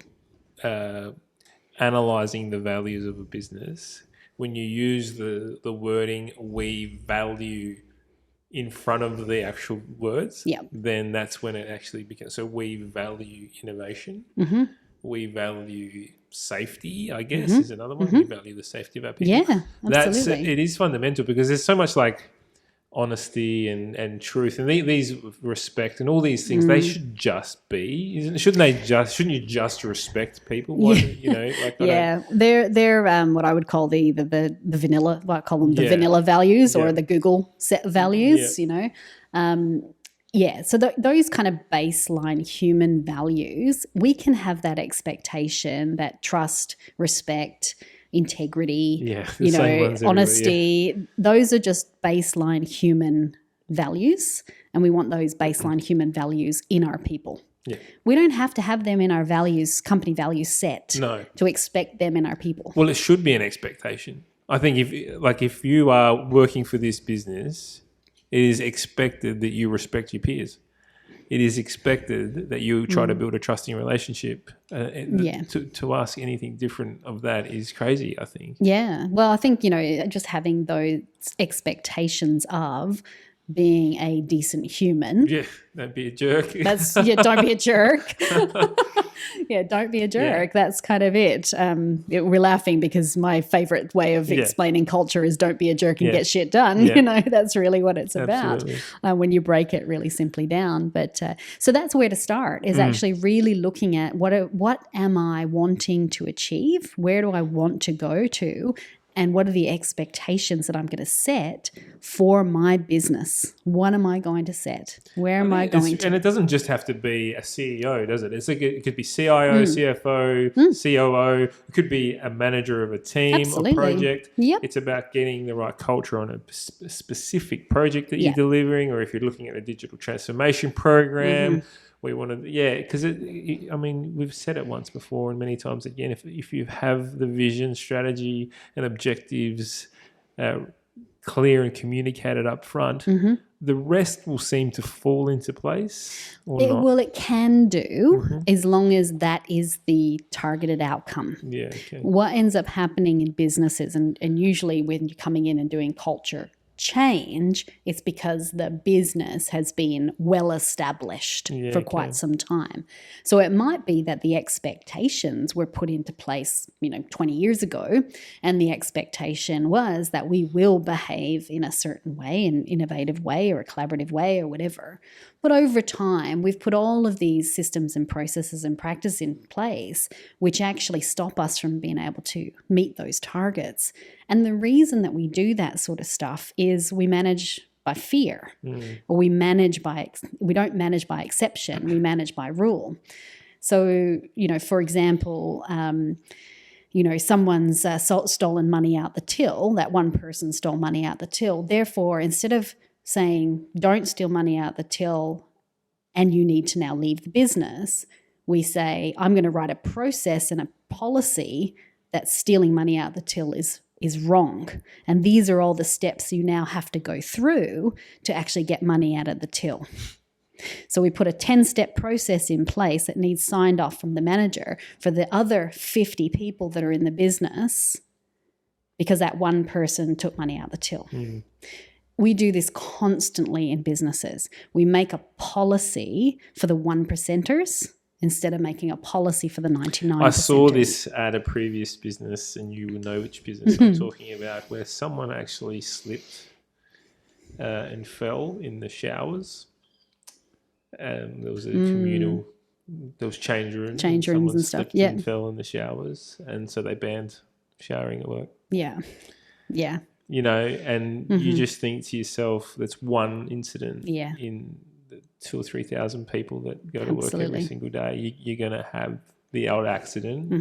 Speaker 1: analyzing the values of a business, when you use the wording we value in front of the actual words, then that's when it actually becomes. So we value innovation. We value safety, I guess, is another one. We value the safety of our people.
Speaker 2: Yeah, absolutely.
Speaker 1: It is fundamental because there's so much like honesty and truth and these respect and all these things. They should just be, shouldn't you just respect people? They're
Speaker 2: what I would call the vanilla, what I call them the vanilla values or the Google set values, Yeah, so those kind of baseline human values, we can have that expectation, that trust, respect, integrity, honesty. Yeah. Those are just baseline human values, and we want those baseline human values in our people.
Speaker 1: Yeah.
Speaker 2: We don't have to have them in our values, company values set to expect them in our people.
Speaker 1: Well, it should be an expectation. I think if you are working for this business, it is expected that you respect your peers. It is expected that you try to build a trusting relationship. To ask anything different of that is crazy, I think.
Speaker 2: Yeah. Well, I think, just having those expectations of being a decent human.
Speaker 1: Yeah, don't be a jerk.
Speaker 2: Don't be a jerk. Don't be a jerk. Yeah. That's kind of it. We're laughing because my favorite way of explaining culture is don't be a jerk and get shit done. Yeah. That's really what it's about when you break it really simply down. But so that's where to start, is actually really looking at what am I wanting to achieve? Where do I want to go to? And what are the expectations that I'm going to set for my business? What am I going to set? Where am I going to?
Speaker 1: And it doesn't just have to be a CEO, does it? It could be CIO, CFO, COO. It could be a manager of a team or project.
Speaker 2: Yep.
Speaker 1: It's about getting the right culture on a specific project that you're delivering, or if you're looking at a digital transformation program. We want to, because we've said it once before and many times again, if you have the vision, strategy and objectives clear and communicated up front, the rest will seem to fall into place or not.
Speaker 2: Well, it can do as long as that is the targeted outcome.
Speaker 1: Yeah, okay.
Speaker 2: What ends up happening in businesses, and usually when you're coming in and doing culture change, it's because the business has been well established for quite some time. So it might be that the expectations were put into place, 20 years ago, and the expectation was that we will behave in a certain way, an innovative way or a collaborative way or whatever. But over time, we've put all of these systems and processes and practice in place, which actually stop us from being able to meet those targets. And the reason that we do that sort of stuff is we manage by fear, or we don't manage by exception, we manage by rule. So, for example, someone's stolen money out the till, that one person stole money out the till. Therefore, instead of saying, don't steal money out the till and you need to now leave the business, we say, I'm going to write a process and a policy that stealing money out the till is wrong. And these are all the steps you now have to go through to actually get money out of the till. So we put a 10-step process in place that needs signed off from the manager for the other 50 people that are in the business because that one person took money out the till. We do this constantly in businesses. We make a policy for the 1%ers instead of making a policy for the 99%.
Speaker 1: I saw this at a previous business, and you will know which business I'm talking about, where someone actually slipped and fell in the showers. And there was a communal, there was change rooms and stuff. And fell in the showers, and so they banned showering at work.
Speaker 2: Yeah.
Speaker 1: And you just think to yourself, that's one incident in the 2,000 or 3,000 people that go to work every single day. You're going to have the odd accident.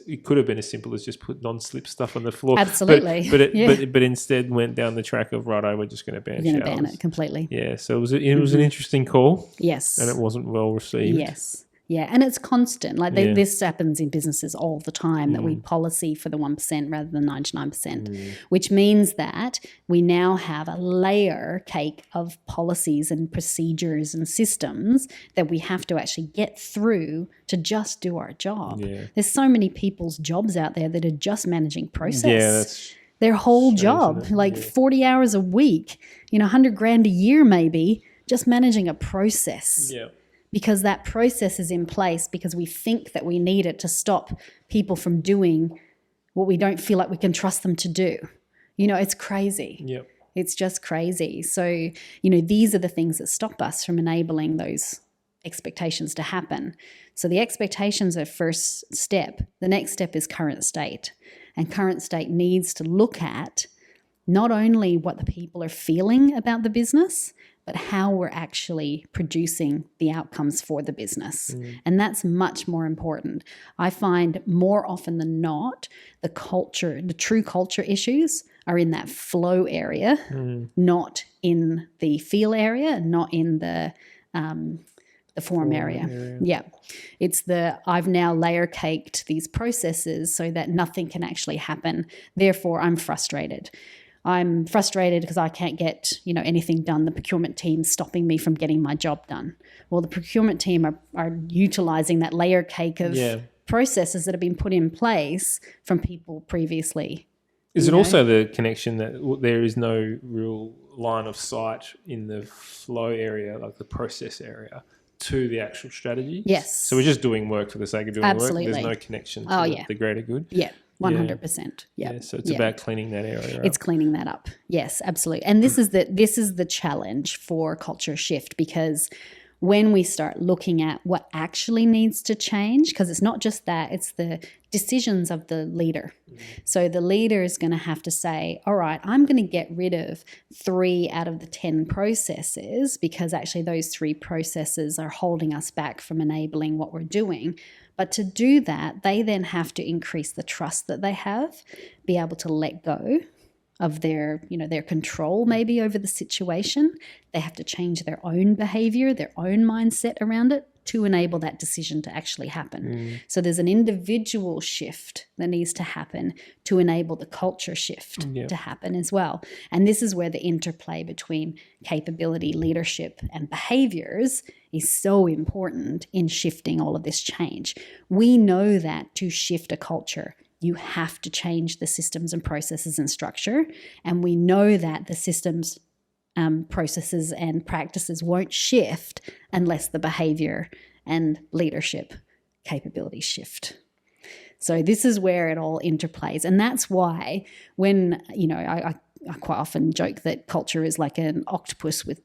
Speaker 1: It could have been as simple as just put non-slip stuff on the floor.
Speaker 2: Absolutely.
Speaker 1: But instead went down the track of, we're just going to ban showers. You're going to ban
Speaker 2: it completely.
Speaker 1: Yeah, so it was an interesting call.
Speaker 2: Yes.
Speaker 1: And it wasn't well received.
Speaker 2: Yes. Yeah, and it's constant. This happens in businesses all the time, that we policy for the 1% rather than 99%, which means that we now have a layer cake of policies and procedures and systems that we have to actually get through to just do our job. Yeah. There's so many people's jobs out there that are just managing process.
Speaker 1: Yeah, that's
Speaker 2: their whole job, 40 hours a week, $100,000 a year maybe, just managing a process.
Speaker 1: Yeah.
Speaker 2: Because that process is in place because we think that we need it to stop people from doing what we don't feel like we can trust them to do. It's crazy.
Speaker 1: Yep.
Speaker 2: It's just crazy. So, these are the things that stop us from enabling those expectations to happen. So the expectations are first step. The next step is current state. And current state needs to look at not only what the people are feeling about the business, but how we're actually producing the outcomes for the business. And that's much more important. I find more often than not, the true culture issues are in that flow area, not in the feel area, not in the form area. Yeah. It's I've now layer caked these processes so that nothing can actually happen. Therefore, I'm frustrated. I'm frustrated because I can't get, anything done. The procurement team's stopping me from getting my job done. Well, the procurement team are utilizing that layer cake of processes that have been put in place from people previously.
Speaker 1: Is it also the connection that there is no real line of sight in the flow area, like the process area, to the actual strategy?
Speaker 2: Yes.
Speaker 1: So we're just doing work for the sake of doing
Speaker 2: Absolutely.
Speaker 1: work. There's no connection to the greater good.
Speaker 2: Yeah. 100%. Yeah.
Speaker 1: So it's about cleaning that area up.
Speaker 2: It's cleaning that up. Yes, absolutely. And this is the challenge for culture shift, because when we start looking at what actually needs to change, because it's not just that, it's the decisions of the leader. So the leader is going to have to say, all right, I'm going to get rid of 3 out of the 10 processes, because actually those 3 processes are holding us back from enabling what we're doing. But to do that, they then have to increase the trust that they have, be able to let go of their control maybe over the situation. They have to change their own behavior, their own mindset around it to enable that decision to actually happen. So there's an individual shift that needs to happen to enable the culture shift to happen as well. And this is where the interplay between capability, leadership, and behaviors is so important in shifting all of this change. We know that to shift a culture, you have to change the systems and processes and structure. And we know that the systems, processes and practices won't shift unless the behavior and leadership capabilities shift. So this is where it all interplays. And that's why when, I quite often joke that culture is like an octopus with,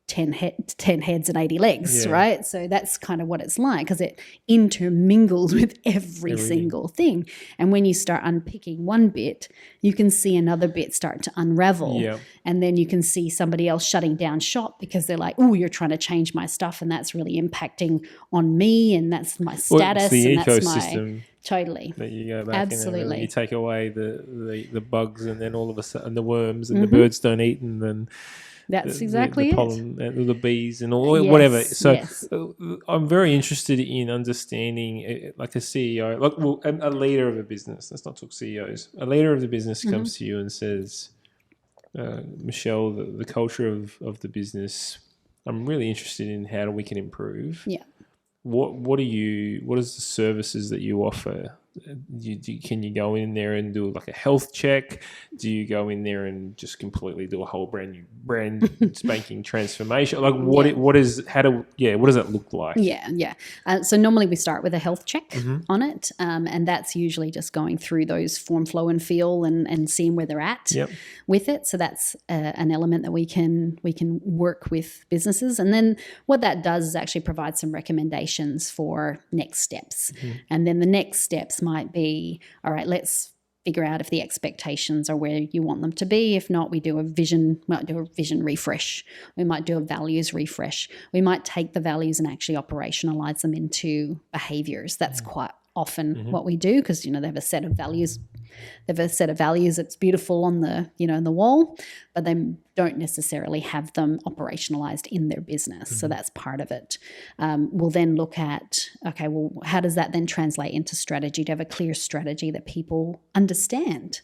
Speaker 2: 10 heads and 80 legs, right? So that's kind of what it's like, because it intermingles with everything. Single thing. And when you start unpicking one bit, you can see another bit start to unravel. Yeah. And then you can see somebody else shutting down shop because they're like, oh, you're trying to change my stuff and that's really impacting on me and that's my status.
Speaker 1: It's the
Speaker 2: and
Speaker 1: ecosystem.
Speaker 2: That's totally.
Speaker 1: That you go back
Speaker 2: Absolutely.
Speaker 1: And you take away the bugs, and then all of a sudden the worms and the birds don't eat, and then
Speaker 2: that's exactly
Speaker 1: the pollen, the bees and all whatever. So I'm very interested in understanding, like a CEO, a leader of a business. Let's not talk CEOs. A leader of the business comes to you and says, Michelle, the culture of the business, I'm really interested in how we can improve.
Speaker 2: Yeah.
Speaker 1: What is the services that you offer? Can you go in there and do like a health check? Do you go in there and just completely do a whole brand spanking transformation? Like what does that look like?
Speaker 2: Yeah. So normally we start with a health check on it, and that's usually just going through those form, flow, and feel, and seeing where they're at with it. So that's an element that we can work with businesses, and then what that does is actually provide some recommendations for next steps, and then the next steps might be, all right, let's figure out if the expectations are where you want them to be. If not, we might do a vision refresh. We might do a values refresh. We might take the values and actually operationalize them into behaviors. That's quite often what we do, because they have a set of values. They have a set of values that's beautiful on the the wall, but they don't necessarily have them operationalized in their business. So that's part of it. We'll then look at, okay, well, how does that then translate into strategy? To have a clear strategy that people understand.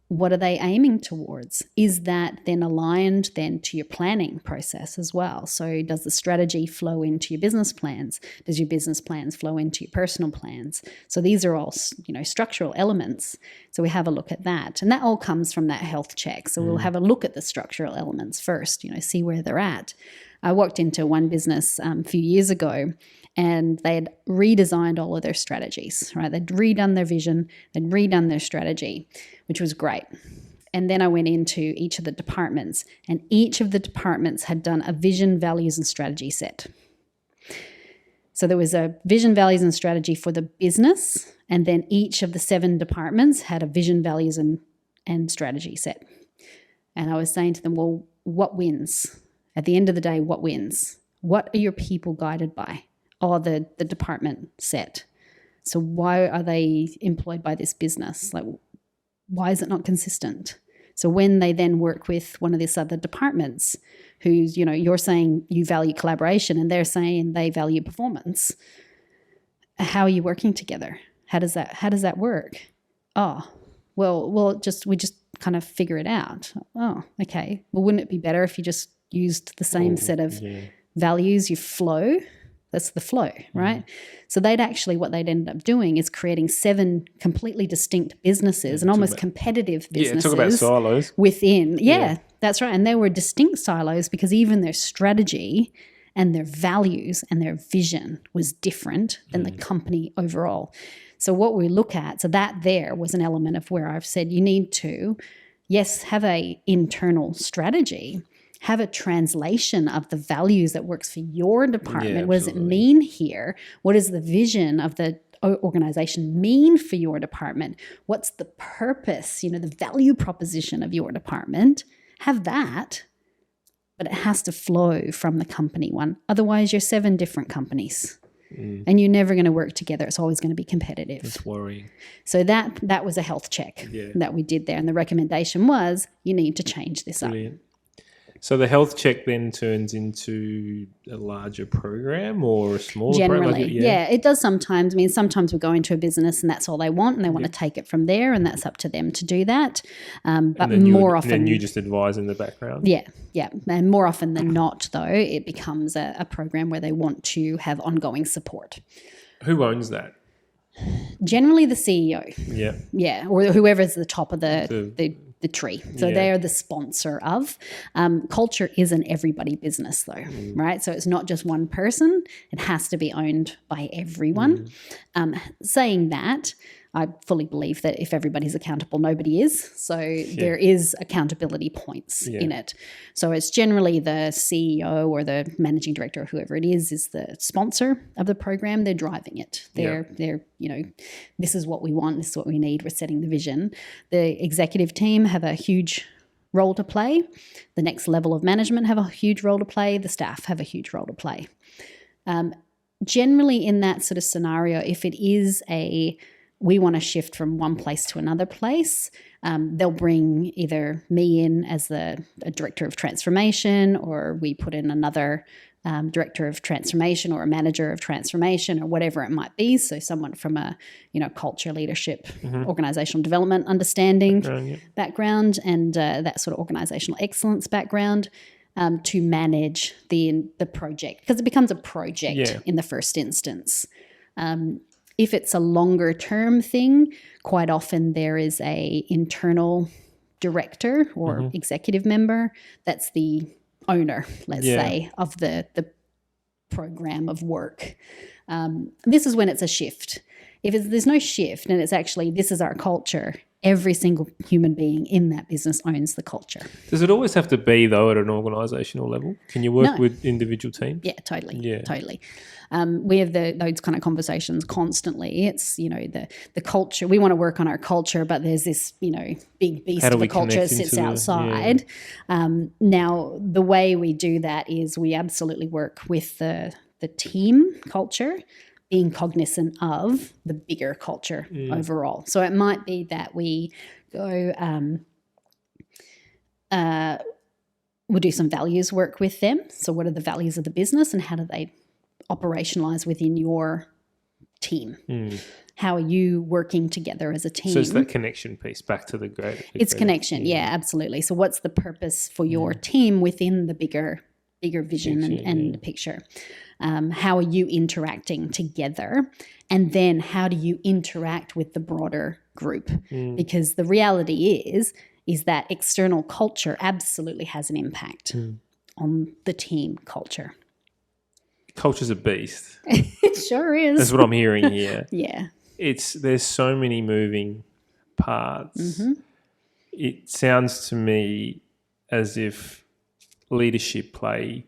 Speaker 2: What are they aiming towards? Is that then aligned then to your planning process as well? So does the strategy flow into your business plans? Does your business plans flow into your personal plans? So these are all, structural elements. So we have a look at that. And that all comes from that health check. So we'll have a look at the structural elements first, see where they're at. I walked into one business a few years ago, and they had redesigned all of their strategies, right? They'd redone their vision, they'd redone their strategy, which was great. And then I went into each of the departments, and each of the departments had done a vision, values, and strategy set. So there was a vision, values, and strategy for the business, and then each of the 7 departments had a vision, values, and strategy set. And I was saying to them, well, what wins? At the end of the day, what wins? What are your people guided by? Oh, the department set. So why are they employed by this business? Like, why is it not consistent? So when they then work with one of these other departments who's, you're saying you value collaboration and they're saying they value performance, how are you working together? How does that work? Oh, well, we just kind of figure it out. Oh, okay. Well, wouldn't it be better if you just used the same set of values, you flow? That's the flow, right? So what they'd end up doing is creating 7 completely distinct businesses and almost competitive businesses.
Speaker 1: Talk about silos.
Speaker 2: Within. Yeah, that's right. And they were distinct silos because even their strategy and their values and their vision was different than the company overall. So what we look at, so that there was an element of where I've said you need to, yes, have a internal strategy, have a translation of the values that works for your department.
Speaker 1: Yeah,
Speaker 2: what does it mean here? What does the vision of the organization mean for your department? What's the purpose, the value proposition of your department? Have that, but it has to flow from the company one. Otherwise, you're 7 different companies. And you're never going to work together. It's always going to be competitive.
Speaker 1: That's worrying.
Speaker 2: So that was a health check that we did there. And the recommendation was you need to change this up.
Speaker 1: So the health check then turns into a larger program or a smaller
Speaker 2: Generally,
Speaker 1: program?
Speaker 2: yeah, it does sometimes. I mean, sometimes we go into a business and that's all they want and they want to take it from there and that's up to them to do that. But more often...
Speaker 1: And then you just advise in the background?
Speaker 2: Yeah. And more often than not, though, it becomes a program where they want to have ongoing support.
Speaker 1: Who owns that?
Speaker 2: Generally the CEO.
Speaker 1: Yeah.
Speaker 2: Yeah, or whoever's the top of the tree. So they are the sponsor of. Culture is an everybody business though, right? So it's not just one person. It has to be owned by everyone. Saying that, I fully believe that if everybody's accountable, nobody is. So there is accountability points in it. So it's generally the CEO or the managing director or whoever it is the sponsor of the program. They're driving it. They're this is what we want. This is what we need. We're setting the vision. The executive team have a huge role to play. The next level of management have a huge role to play. The staff have a huge role to play. Generally in that sort of scenario, if it is we want to shift from one place to another place, they'll bring either me in as a director of transformation, or we put in another director of transformation or a manager of transformation or whatever it might be. So someone from a culture, leadership, organizational development understanding background and that sort of organizational excellence background to manage the project, because it becomes a project in the first instance. If it's a longer term thing, quite often there is a internal director or executive member that's the owner, let's say, of the program of work. This is when it's a shift. If there's no shift and it's actually this is our culture, every single human being in that business owns the culture.
Speaker 1: Does it always have to be, though, at an organisational level? Can you work with individual teams?
Speaker 2: Yeah, totally. We have those kind of conversations constantly. It's, the culture. We want to work on our culture, but there's this, big beast of a culture that sits outside. Now, the way we do that is we absolutely work with the team culture, being cognizant of the bigger culture overall. So it might be that we go, we'll do some values work with them. So what are the values of the business and how do they operationalize within your team? How are you working together as a team?
Speaker 1: So it's that connection piece back to the greater.
Speaker 2: It's connection, absolutely. So what's the purpose for your team within the bigger vision and picture? How are you interacting together? And then how do you interact with the broader group? Because the reality is that external culture absolutely has an impact on the team culture.
Speaker 1: Culture's a beast.
Speaker 2: It sure is.
Speaker 1: That's what I'm hearing here.
Speaker 2: Yeah.
Speaker 1: There's so many moving parts. It sounds to me as if leadership play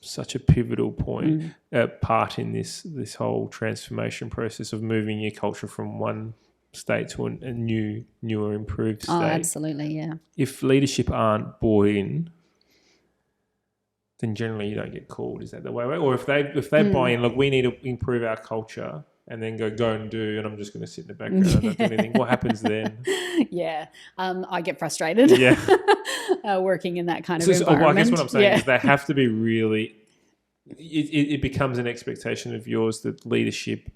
Speaker 1: such a pivotal part in this whole transformation process of moving your culture from one state to a newer, improved state.
Speaker 2: Oh, absolutely, yeah.
Speaker 1: If leadership aren't bought in, then generally you don't get called. Is that the way? Or if they buy in, look, we need to improve our culture, and then go and do, and I'm just going to sit in the background and not do anything. What happens then?
Speaker 2: Yeah, I get frustrated.
Speaker 1: Yeah,
Speaker 2: working in that kind of environment.
Speaker 1: I guess what I'm saying is they have to be really. It becomes an expectation of yours that leadership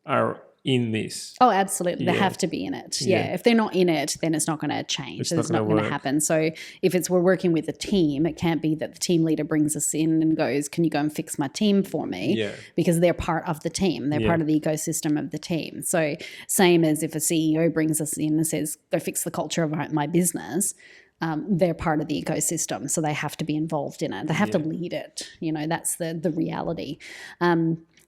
Speaker 1: are in this.
Speaker 2: Oh, absolutely. They have to be in it. Yeah. If they're not in it, then it's not going to change. It's not going to happen. So if we're working with a team, it can't be that the team leader brings us in and goes, can you go and fix my team for me?
Speaker 1: Yeah.
Speaker 2: Because they're part of the team. They're part of the ecosystem of the team. So same as if a CEO brings us in and says, go fix the culture of my business, they're part of the ecosystem. So they have to be involved in it. They have to lead it. That's the reality.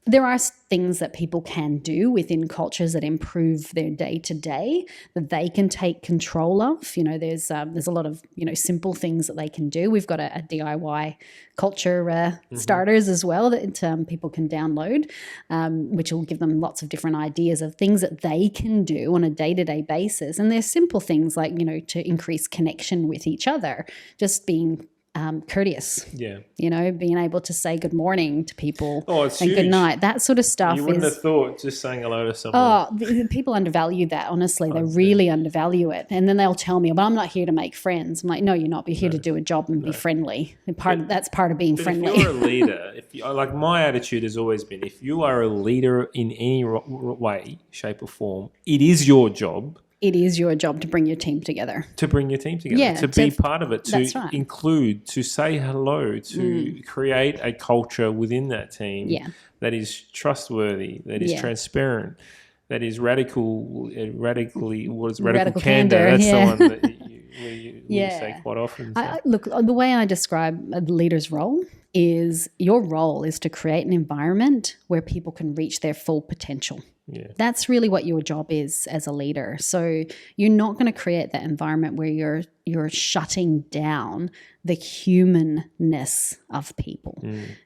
Speaker 2: There are things that people can do within cultures that improve their day-to-day that they can take control of. There's a lot of, simple things that they can do. We've got a DIY culture starters as well that people can download, which will give them lots of different ideas of things that they can do on a day-to-day basis. And there's simple things like, to increase connection with each other, just being courteous, being able to say good morning to people and
Speaker 1: huge.
Speaker 2: Good night, that sort of stuff.
Speaker 1: You wouldn't have thought just saying hello to someone.
Speaker 2: People undervalue that, honestly. They really undervalue it. And then they'll tell me, well, I'm not here to make friends. I'm like, no, you're not. You're here to do a job and be friendly. That's part of being friendly.
Speaker 1: If you're a leader, like my attitude has always been, if you are a leader in any way, shape or form, it is your job.
Speaker 2: It is your job to bring your team together.
Speaker 1: To be part of it, to include, to say hello, to create a culture within that team that is trustworthy, that is transparent, that is radically, what is radical candor? That's the one that you say quite often. So.
Speaker 2: Look, the way I describe a leader's role is your role is to create an environment where people can reach their full potential.
Speaker 1: Yeah.
Speaker 2: That's really what your job is as a leader. So you're not going to create that environment where you're shutting down the humanness of people.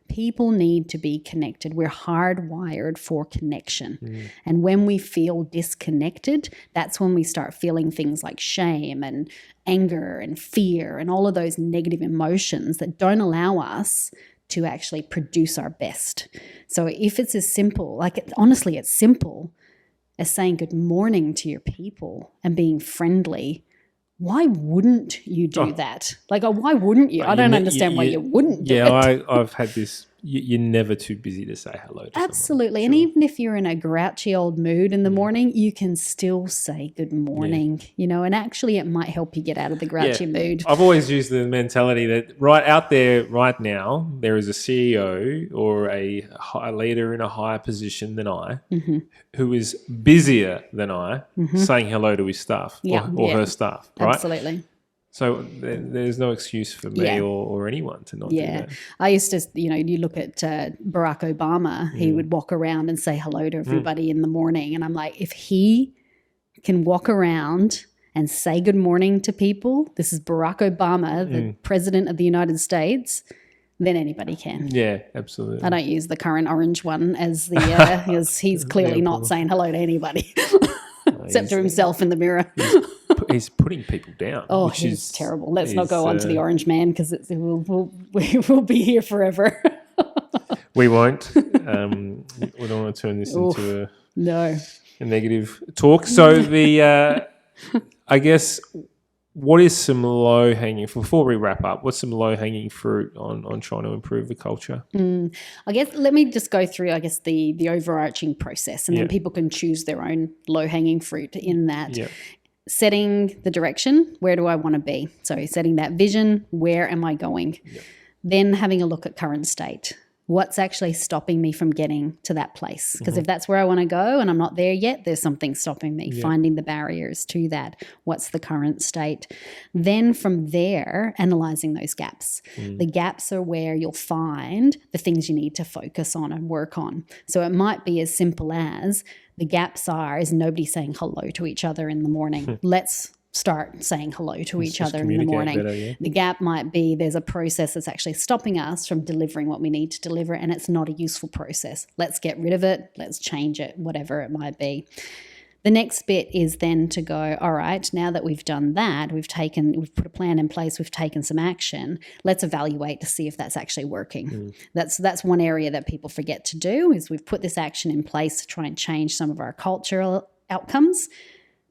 Speaker 2: People need to be connected. We're hardwired for connection. And when we feel disconnected, that's when we start feeling things like shame and anger and fear and all of those negative emotions that don't allow us to actually produce our best. So if it's as simple, honestly, it's simple as saying good morning to your people and being friendly, why wouldn't you do that? Why wouldn't you? I don't understand why you wouldn't do it.
Speaker 1: Yeah, I've had this. You're never too busy to say hello to
Speaker 2: Absolutely.
Speaker 1: Someone.
Speaker 2: And even if you're in a grouchy old mood in the morning, you can still say good morning, and actually it might help you get out of the grouchy mood.
Speaker 1: I've always used the mentality that right out there right now, there is a CEO or a leader in a higher position than I who is busier than I saying hello to his staff or her staff, right?
Speaker 2: Absolutely.
Speaker 1: So there's no excuse for me or anyone to not do that.
Speaker 2: I used to, you look at Barack Obama, he would walk around and say hello to everybody in the morning. And I'm like, if he can walk around and say good morning to people, this is Barack Obama, the president of the United States, then anybody can.
Speaker 1: Yeah, absolutely.
Speaker 2: I don't use the current orange one as the, because he's clearly not saying hello to anybody except to himself in the mirror.
Speaker 1: He's putting people down.
Speaker 2: Oh, which is terrible. Let's not go on to the orange man because we'll be here forever.
Speaker 1: We won't. We don't want to turn this into a negative talk. So I guess, what is some low-hanging, before we wrap up, what's some low-hanging fruit on trying to improve the culture?
Speaker 2: I guess let me just go through, the overarching process, and then people can choose their own low-hanging fruit in that. Yeah. Setting the direction, where do I want to be? So setting that vision, where am I going? Yep. Then having a look at current state. What's actually stopping me from getting to that place? Because if that's where I want to go and I'm not there yet, there's something stopping me, finding the barriers to that. What's the current state? Then from there, analysing those gaps. The gaps are where you'll find the things you need to focus on and work on. So it might be as simple as the gaps is nobody saying hello to each other in the morning. Let's start saying hello to each other in the morning. Better. The gap might be there's a process that's actually stopping us from delivering what we need to deliver, and it's not a useful process. Let's get rid of it. Let's change it, whatever it might be. The next bit is then to go, all right, now that we've done that, we've put a plan in place, we've taken some action, let's evaluate to see if that's actually working. That's one area that people forget to do, is we've put this action in place to try and change some of our cultural outcomes,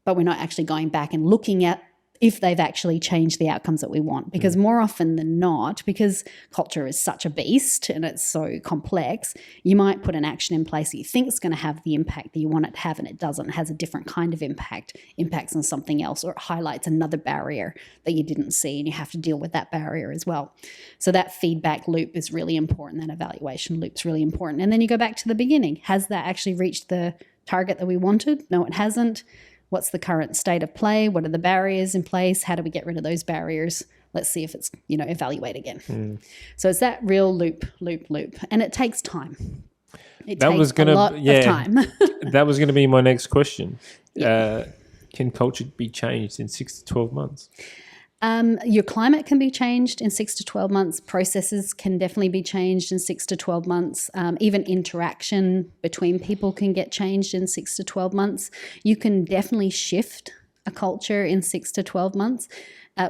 Speaker 2: but we're not actually going back and looking at if they've actually changed the outcomes that we want. Because more often than not, because culture is such a beast and it's so complex, you might put an action in place that you think is going to have the impact that you want it to have, and it doesn't. It has a different kind of impact, impacts on something else, or it highlights another barrier that you didn't see, and you have to deal with that barrier as well. So that feedback loop is really important. That evaluation loop is really important. And then you go back to the beginning. Has that actually reached the target that we wanted? No, it hasn't. What's the current state of play? What are the barriers in place? How do we get rid of those barriers? Let's see if it's, evaluate again. So it's that real loop. And it takes time. It takes a lot of time.
Speaker 1: That was going to be my next question. Can culture be changed in 6 to 12 months?
Speaker 2: Your climate can be changed in 6 to 12 months. Processes can definitely be changed in 6 to 12 months. Even interaction between people can get changed in 6 to 12 months. You can definitely shift a culture in 6 to 12 months.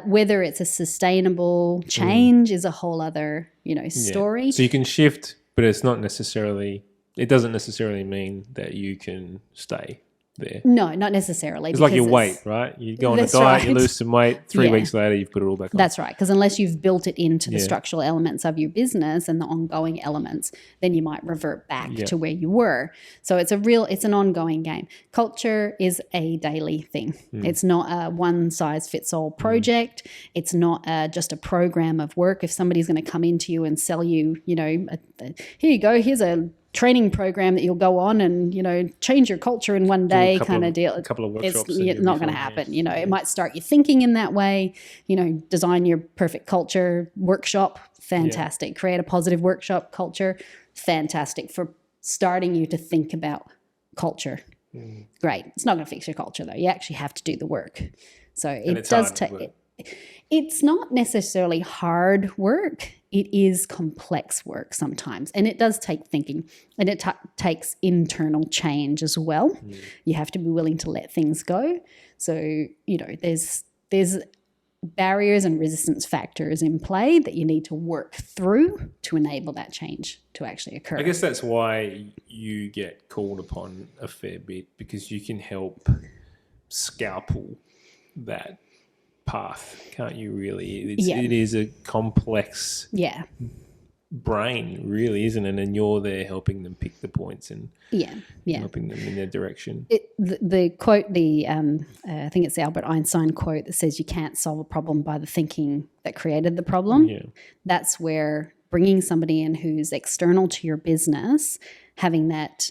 Speaker 2: Whether it's a sustainable change is a whole other, story.
Speaker 1: So you can shift, but it doesn't necessarily mean that you can stay there.
Speaker 2: No, not necessarily.
Speaker 1: It's like your weight, right? You go on a diet, you lose some weight, 3 weeks later you've put it all back on.
Speaker 2: That's right, because unless you've built it into the structural elements of your business and the ongoing elements, then you might revert back to where you were. So it's an ongoing game. Culture is a daily thing. It's not a one-size-fits-all project. It's not just a program of work. If somebody's going to come into you and sell you, here you go, here's a training program that you'll go on and, change your culture in one day kind of deal.
Speaker 1: A couple of workshops.
Speaker 2: It's not going to happen. It might start you thinking in that way, design your perfect culture workshop. Fantastic. Create a positive workshop culture. Fantastic for starting you to think about culture. Great. It's not going to fix your culture though. You actually have to do the work. So it does take, it's not necessarily hard work. It is complex work sometimes, and it does take thinking, and it takes internal change as well. You have to be willing to let things go. So, there's barriers and resistance factors in play that you need to work through to enable that change to actually occur.
Speaker 1: I guess that's why you get called upon a fair bit, because you can help scalpel that path, can't you really? It is a complex brain, really, isn't it? And you're there helping them pick the points and helping them in their direction.
Speaker 2: The quote, I think it's the Albert Einstein quote that says you can't solve a problem by the thinking that created the problem. That's where bringing somebody in who's external to your business, having that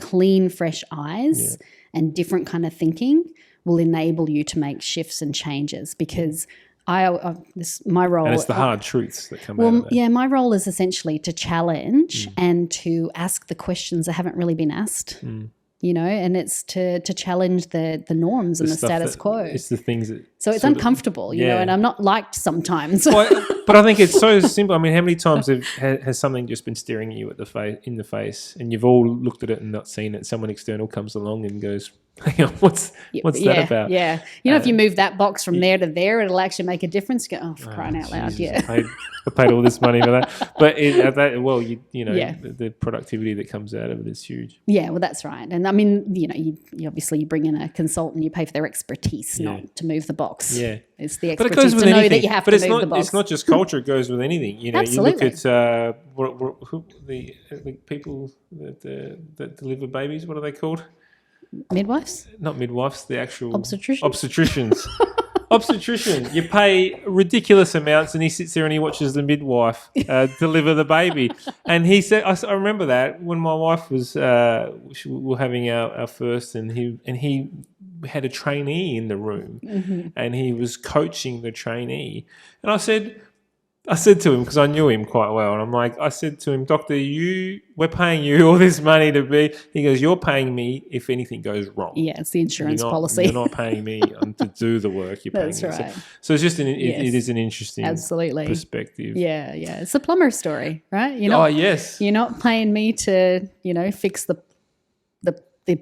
Speaker 2: clean, fresh eyes and different kind of thinking will enable you to make shifts and changes, because my role...
Speaker 1: And it's the hard truths that come out of that.
Speaker 2: Yeah, my role is essentially to challenge and to ask the questions that haven't really been asked, and it's to challenge the norms and the status quo.
Speaker 1: It's the things that...
Speaker 2: So it's uncomfortable, and I'm not liked sometimes.
Speaker 1: But I think it's so simple. I mean, how many times has something just been staring at you in the face, and you've all looked at it and not seen it? Someone external comes along and goes, hang on, what's that about?
Speaker 2: Yeah. If you move that box from there to there, it'll actually make a difference. You go, for crying out loud,
Speaker 1: I paid all this money for that. But the productivity that comes out of it is huge.
Speaker 2: Yeah, well, that's right. And I mean, you obviously you bring in a consultant, you pay for their expertise, not to move the box.
Speaker 1: Yeah.
Speaker 2: It's the expertise to know that you have to move the box.
Speaker 1: It's not just culture, it goes with anything.
Speaker 2: Absolutely.
Speaker 1: You look at the people that deliver babies, what are they called?
Speaker 2: Midwives?
Speaker 1: Not midwives, the actual...
Speaker 2: Obstetricians.
Speaker 1: Obstetrician. You pay ridiculous amounts and he sits there and he watches the midwife deliver the baby. And he said, I remember that when my wife was, we were having our first, and he had a trainee in the room and he was coaching the trainee. And I said to him, because I knew him quite well, and I said to him, Doctor, we're paying you all this money to be... He goes, you're paying me if anything goes wrong.
Speaker 2: Yeah, it's the insurance policy.
Speaker 1: You're not paying me to do the work. You're paying me. That's right. So it's just it is an interesting perspective.
Speaker 2: Yeah. It's the plumber story, right?
Speaker 1: Yes.
Speaker 2: You're not paying me to, fix the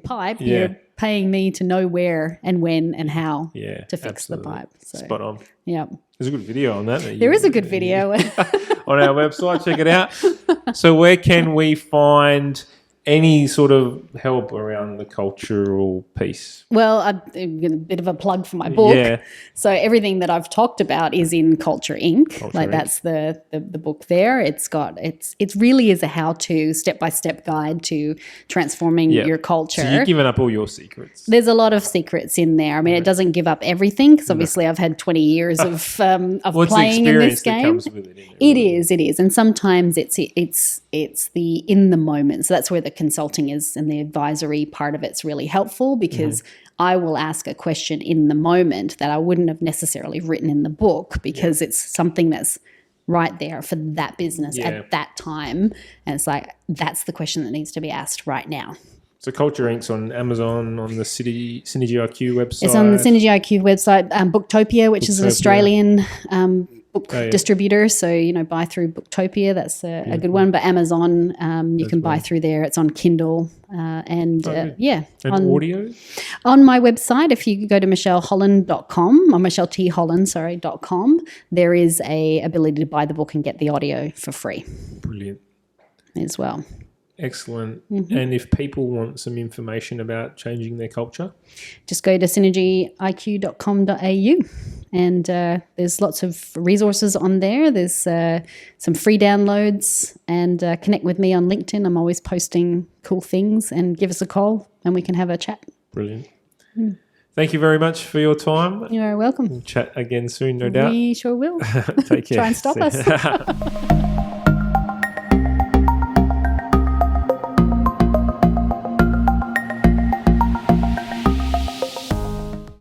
Speaker 2: pipe. You're paying me to know where and when and how to fix
Speaker 1: absolutely.
Speaker 2: the pipe. So,
Speaker 1: spot on.
Speaker 2: Yeah.
Speaker 1: There's a good video on that.
Speaker 2: There is a good video.
Speaker 1: On our website. Check it out. So where can we find any sort of help around the cultural piece?
Speaker 2: Well, a bit of a plug for my book.
Speaker 1: Yeah.
Speaker 2: So everything that I've talked about is in Culture Inc.
Speaker 1: Culture Inc.
Speaker 2: That's the book there. It really is a how-to, step-by-step guide to transforming your culture.
Speaker 1: So you've given up all your secrets.
Speaker 2: There's a lot of secrets in there. I mean, it doesn't give up everything because obviously I've had 20 years of playing in this game.
Speaker 1: That comes with it,
Speaker 2: It is. And sometimes it's the in the moment. So that's where the consulting is, and the advisory part of it's really helpful because I will ask a question in the moment that I wouldn't have necessarily written in the book because it's something that's right there for that business at that time. And it's like, that's the question that needs to be asked right now.
Speaker 1: So Culture Inc.'s on Amazon, on the SynergyIQ website.
Speaker 2: It's on the SynergyIQ website, Booktopia, which is an Australian book distributor. So, buy through Booktopia. That's a good one. But Amazon, you can buy through there. It's on Kindle. And
Speaker 1: audio?
Speaker 2: On my website, if you go to michelleholland.com or michelletholland.com, there is a ability to buy the book and get the audio for free.
Speaker 1: Brilliant.
Speaker 2: As well.
Speaker 1: Excellent. And if people want some information about changing their culture?
Speaker 2: Just go to synergyiq.com.au and there's lots of resources on there. There's some free downloads and connect with me on LinkedIn. I'm always posting cool things, and give us a call and we can have a chat.
Speaker 1: Brilliant. Thank you very much for your time.
Speaker 2: You're welcome.
Speaker 1: We'll chat again soon, no doubt.
Speaker 2: We sure will.
Speaker 1: Take care.
Speaker 2: Try and stop us.